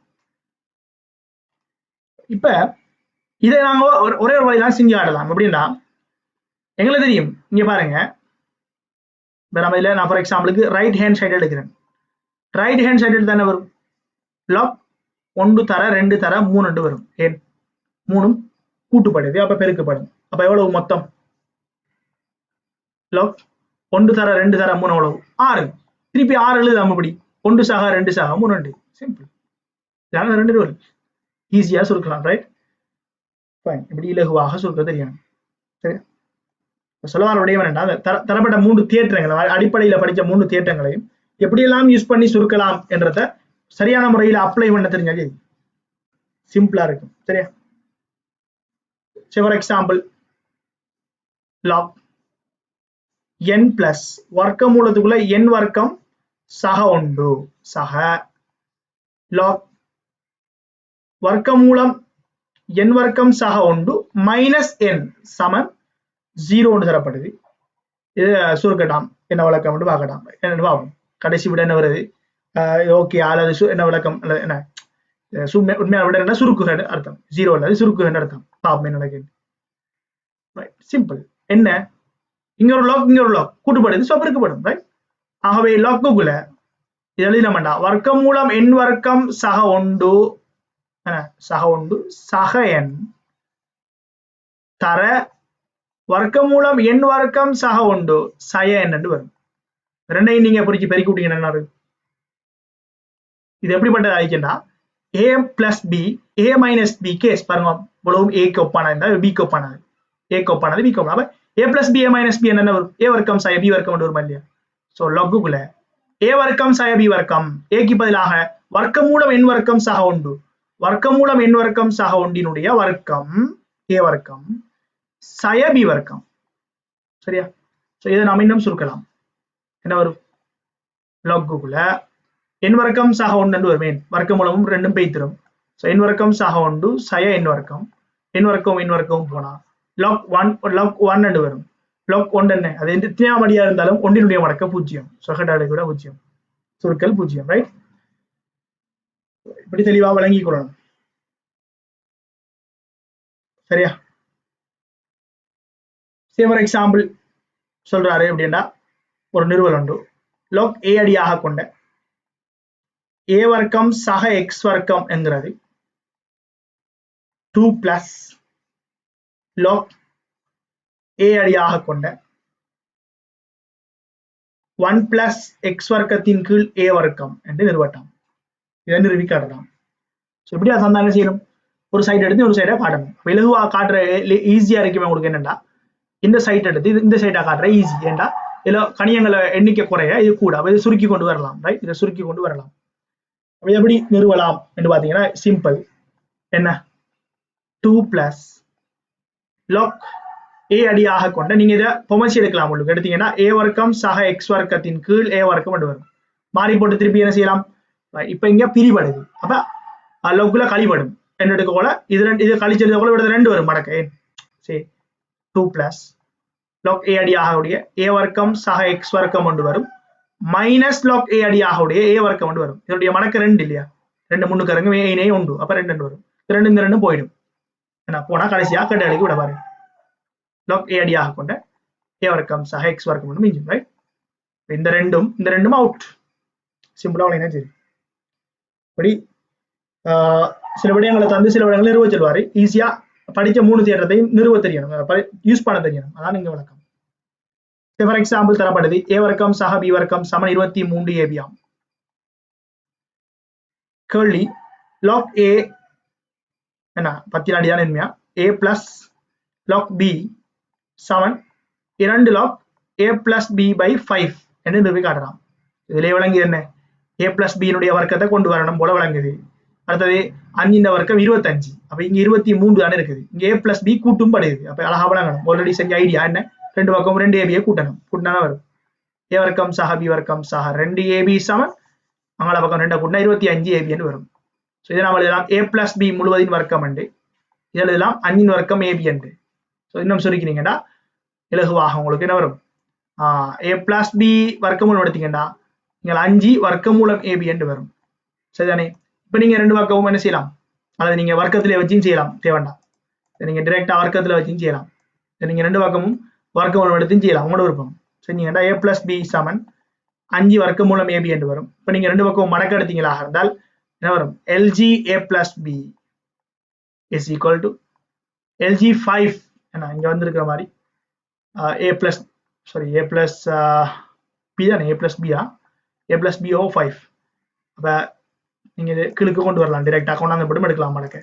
இப்ப இதை நாங்க ஒரே ஒரு வழிதான் செஞ்சு ஆடலாம். அப்படின்னா எங்களுக்கு தெரியும். இங்க பாருங்க, நான் ஃபார் எக்ஸாம்பிளுக்கு ரைட் ஹேண்ட் சைடு எடுக்கிறேன். ரைட் ஹேண்ட் சைடு எடுத்து தானே வரும் லாக் 1 தர 2 தர 3 வரும். ஏன் 3 கூட்டுப்படுது, அப்ப பெருக்கப்படும். அப்ப எவ்வளவு மொத்தம் லாக் 1 தர 2 தர 3 எவ்வளவு 6. திருப்பி 6 எழுது அப்படி 1 சக 2 சக 3 சிம்பிள். இதனால 2 ரூல் ஈஸியா சுருக்கலாம். Right fine. இப்படி இலகுவாக சுருக்க தெரியும். சரி, சொல்ல வேண்டாம். தரப்பட்ட 3 தேற்றங்கள் அடிப்படையில படிச்ச 3 தேற்றங்களையும் எப்படியெல்லாம் யூஸ் பண்ணி சுருக்கலாம் என்றத சரியான முறையில் அப்ளை பண்ண தெரிஞ்சாலே சிம்பிளா இருக்கும். சரியா? For example log n plus வர்க்க மூலத்துக்குள்ள n வர்க்கம் சக 1 சக லாக் வர்க்கமூலம் n வர்க்கம் சக 1 மைனஸ் n சமன் 0 தரப்படுது. இது சுருக்கட்டாம் என்ன விளக்கம் பார்க்கலாம். என்ன பார்ப்போம். கடைசி விட என்ன வருது ஓகே அல்லது என்ன விளக்கம் என்ன உண்மையான விட என்ன சுருக்குகன்னு அர்த்தம். 0 அல்லது சுருக்குகன்னு அர்த்தம். பாப்போம் என்ன நடக்குது. சிம்பிள். என்ன இங்க ஒரு லாக் கூட்டுப்படுது, சோ பெருக்கப்படும். ரைட்? ஆகவே லாக்குக்குள்ள இது எழுதினோம்டா வர்க்கமூலம் n வர்க்கம் சக 1 சக n தர வர்க்கமூலம் n வர்க்கம் சக 1 சய n என்று வரும். ரெண்டையும் நீங்க பெருக்கி விட்டீங்கன்னா என்ன இருக்கு? இது எப்படிப்பட்டது ஆயிடுச்சுன்னா a plus b a minus b case பாருங்க. இவ்வளவும் a க்கு ஒப்பானது b க்கு ஒப்பானது a க்கு ஒப்பானது b க்கு ஒப்பானது. a plus b a minus b என்ன வரும்? a வர்க்கம் சய b வர்க்கம் வருமா இல்லையா? சோ லாக்குக்குள்ள a வர்க்கம் சய b வர்க்கம் a க்கு பதிலாக வர்க்கமூலம் n வர்க்கம் சக 1 வர்க்கமூலம் n வர்க்கம் சக 1 வர்க்கம் a வர்க்கம் சய b வர்க்கம். சரியா? சோ இதை நாம் இன்னும் சுருக்கலாம். என்ன வரும்? லாக்குக்குள்ள n வர்க்கம் சக 1 என்று வரும். வர்க்கமூலமும் ரெண்டும் பெய்திரும். சோ n வர்க்கம் சக 1 சய n வர்க்கம் n வர்க்கம் போனா லாக் 1 என்று வரும். லாக் 1 என்ன? அது எத்தனையாமடியா இருந்தாலும் 1 மடக்க 0. சொகடாடை கூட 0. சுருக்கல் 0. ரைட்? இப்படி தெளிவா வழங்கிக் கொள்ளணும். சரியா? ஃபார் எக்ஸாம்பிள் சொல்றாரு அப்படின்னா ஒரு நிறுவல் ஒன்று லாக் a அடியாக கொண்ட a வர்க்கம் சக x வர்க்கம் என்கிறது 2 பிளஸ் லாக் a அடியாக கொண்ட 1 பிளஸ் x வர்க்கத்தின் கீழ் a வர்க்கம் என்று நிறுவட்டாம். இதை நிறுவி காட்டலாம். இப்படி அதான் செய்யணும். ஒரு சைட் எடுத்து ஒரு சைடா காட்டணும். இலகுவா காட்டுற ஈஸியா இருக்குமே உங்களுக்கு என்னன்னா இந்த சைட் எடுத்து இந்த சைடா காட்டுற ஈஸி. ஏண்டா இதுல கணியங்களை எண்ணிக்கை குறைய இது கூட இதை சுருக்கி கொண்டு வரலாம். ரைட்? இதை சுருக்கி கொண்டு வரலாம். எப்படி நிறுவலாம் என்று பாத்தீங்கன்னா சிம்பிள். என்ன 2 பிளஸ் லாக் a அடியாக கொண்ட நீங்க இதை பொமசி எடுக்கலாம். உங்களுக்கு எடுத்தீங்கன்னா a வர்க்கம் சக x வர்க்கத்தின் கீழ் a வர்க்கம் என்று வரும். மாறி போட்டு திருப்பி என்ன செய்யலாம்? இப்ப இங்க பிரிபடுது. அப்ப லாக்குல கழிபடும் என்ன எடுக்கோல இது கழிச்சது கூட விட 2 வரும் மடக்க. சரி 2 பிளஸ் லாக் a அடியாக உடைய a வர்க்கம் சக x வர்க்கம் கொண்டு வரும் மைனஸ் லாக் a அடியாக உடைய a வர்க்கம் கொண்டு வரும். இதனுடைய மடக்க 2 இல்லையா? 2 முன்னுக்கு இறங்கும் a உண்டு. அப்ப 2 வரும். 2 இந்த 2 போயிடும். என்ன போனா கடைசியா கட்டளைக்கு விட பாரு லாக் a அடியாக கொண்ட a வர்க்கம் சக x வர்க்கம் கொண்டு மிஞ்சும். ரைட்? இந்த ரெண்டும் அவுட். சிம்பிளா என்ன சரி. இப்படி சில விடயங்களை தந்து சில விடயங்களை நிறுவ சொல்வாரு. ஈஸியா படிச்ச 3 தேற்றத்தையும் நிறுவ தெரியணும், யூஸ் பண்ண தெரியணும். அதான் நீங்க விளக்கம். ஃபார் எக்ஸாம்பிள் தரப்படுது ஏ வர்க்கம் சக பி வர்க்கம் சமன் 23 ஏபியாம். கேள்வி log a என்ன 10 அடிதான் உண்மையா a plus log b Saman 2 log a plus b by 5 என்று நிரூபி காட்டலாம். இதிலே விளங்குது என்ன, a plus b னுடைய வர்க்கத்தை கொண்டு வரணும் போல விளங்குது. அடுத்தது 5 வர்க்கம் 25. அப்ப இங்க 23 தானே இருக்குது. இங்க a plus b கூட்டும் படுது. அப்ப அழகா விளங்கணும். ஆல்ரெடி செஞ்ச ஐடியா என்ன, ரெண்டு பக்கம் 2 ab கூட்டணும், கூட்டினா வரும் a வர்க்கம் சக b வர்க்கம் சக 2 ab சமன் அங்கால பக்கம் 2 கூட்டினா 25 ab என்று வரும். ஸோ இதை நாம் எழுதலாம் a plus b முழுவதின் வர்க்கம் என்று, இதில் எழுதலாம் 5 வர்க்கம் ab என்று. ஸோ இன்னும் சுருக்கினீங்கன்னா இலகுவாக உங்களுக்கு என்ன வரும், a plus b வர்க்கமூலம் எடுத்தீங்கன்னா நீங்கள் 5 வர்க்கமூலம் ab என்று வரும். சரிதானே. இப்போ நீங்க ரெண்டு பக்கமும் என்ன செய்யலாம், அல்லது நீங்க வர்க்கத்திலே வச்சும் செய்யலாம், தேவைண்டா நீங்க டிரெக்டா வர்க்கத்துல வச்சும் செய்யலாம். நீங்க ரெண்டு பக்கமும் வர்க்கமூலம் எடுத்தும் செய்யலாம், உங்களோட விருப்பம். செஞ்சீங்கன்னா a plus b சமன் 5 வர்க்கமூலம் ab என்று வரும். இப்போ நீங்க ரெண்டு பக்கமும் மடக்க எடுத்தீங்களாக இருந்தால் என்ன வரும், lg a plus b is equal to lg 5 என்ன இங்க வந்திருக்கிற மாதிரி a plus b தானே, a plus b a plus b over 5. அப்ப நீங்க கீழுக்கு கொண்டு வரலாம், டைரக்டா கொண்டாந்து போட்டு எடுக்கலாம் மடக்க.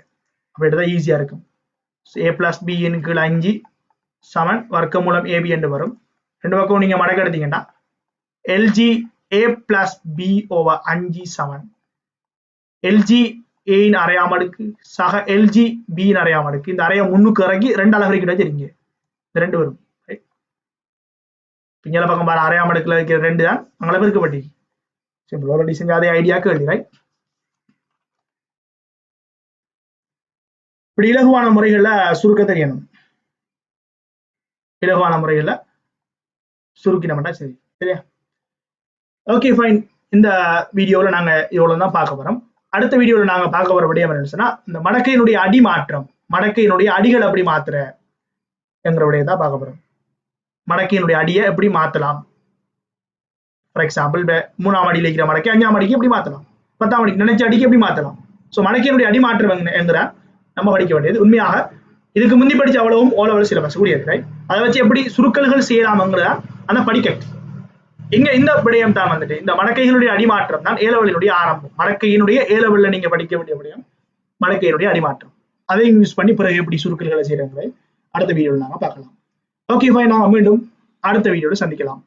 அப்ப எடுத்தா ஈஸியா இருக்கும். a plus b இன் கீழ் 5 சமன் வர்க்கமூலம் ab என்று வரும். ரெண்டு பக்கம் நீங்க மடக்க எடுத்தீங்கன்னா lg a plus b over 5 Saman lg a இன் அரையாம் அடுக்கு சக lg b இன் அரையாம் அடுக்கு. இந்த அரைய முன்னுக்கு இறக்கி 2 அளவு கிட்ட சரிங்க, இந்த 2 வரும். பிஞ்சல பக்கம் பாரு, அரையாம் அடுக்குல இருக்கிற 2 தான் அங்கே பெருக்கப்பட்டி. சிம்பிள், ஆல்ரெடி செஞ்ச அதே ஐடியாக்கு எழுதி ரைட். இப்படி இலகுவான முறைகள்ல சுருக்க தெரியணும், இலகுவான முறைகள்ல சுருக்கினோம்னா சரி, சரியா. Okay fine. இந்த வீடியோவில் நாங்க இவ்வளவு தான் பார்க்க போறோம். அடுத்த வீடியோவில் நாங்க பார்க்க போற விடயம் என்னன்னு சொன்னா, இந்த மடக்கையினுடைய அடி மாற்றம், மடக்கையினுடைய அடிகள் எப்படி மாத்துற என்கிற விடயம் தான் பார்க்க போறோம். மடக்கையினுடைய அடியை எப்படி மாத்தலாம், ஃபார் எக்ஸாம்பிள் 3ஆம் அடியில் இருக்கிற மடக்கை 5ஆம் அடிக்கு எப்படி மாத்தலாம், 10ஆம் அடிக்கு நினைச்ச அடிக்கு எப்படி மாத்தலாம். ஸோ மடக்கையினுடைய அடி மாற்றம் என்கிற நம்ம படிக்க வேண்டியது. உண்மையாக இதுக்கு முந்தி படிச்ச அவ்வளவும் ஓலவல் சிலபஸ் கூடியது ரைட். அதை வச்சு எப்படி சுருக்கல்கள் செய்யலாம்ங்கிறதா அந்த படிக்க. இங்க இந்த விடயம் தான் வந்துட்டு இந்த மடக்கைகளுடைய அடிமாற்றம் தான் ஏலவலினுடைய ஆரம்பம். மடக்கையினுடைய ஏலவல்ல நீங்க படிக்க வேண்டிய விடயம் மடக்கையினுடைய அடிமாற்றம். அதையும் யூஸ் பண்ணி பிறகு எப்படி சுருக்கல்களை செய்யறங்களை அடுத்த வீடியோவில் நாங்க பார்க்கலாம். ஓகே ஃபைன், நாம மீண்டும் அடுத்த வீடியோவில் சந்திக்கலாம்.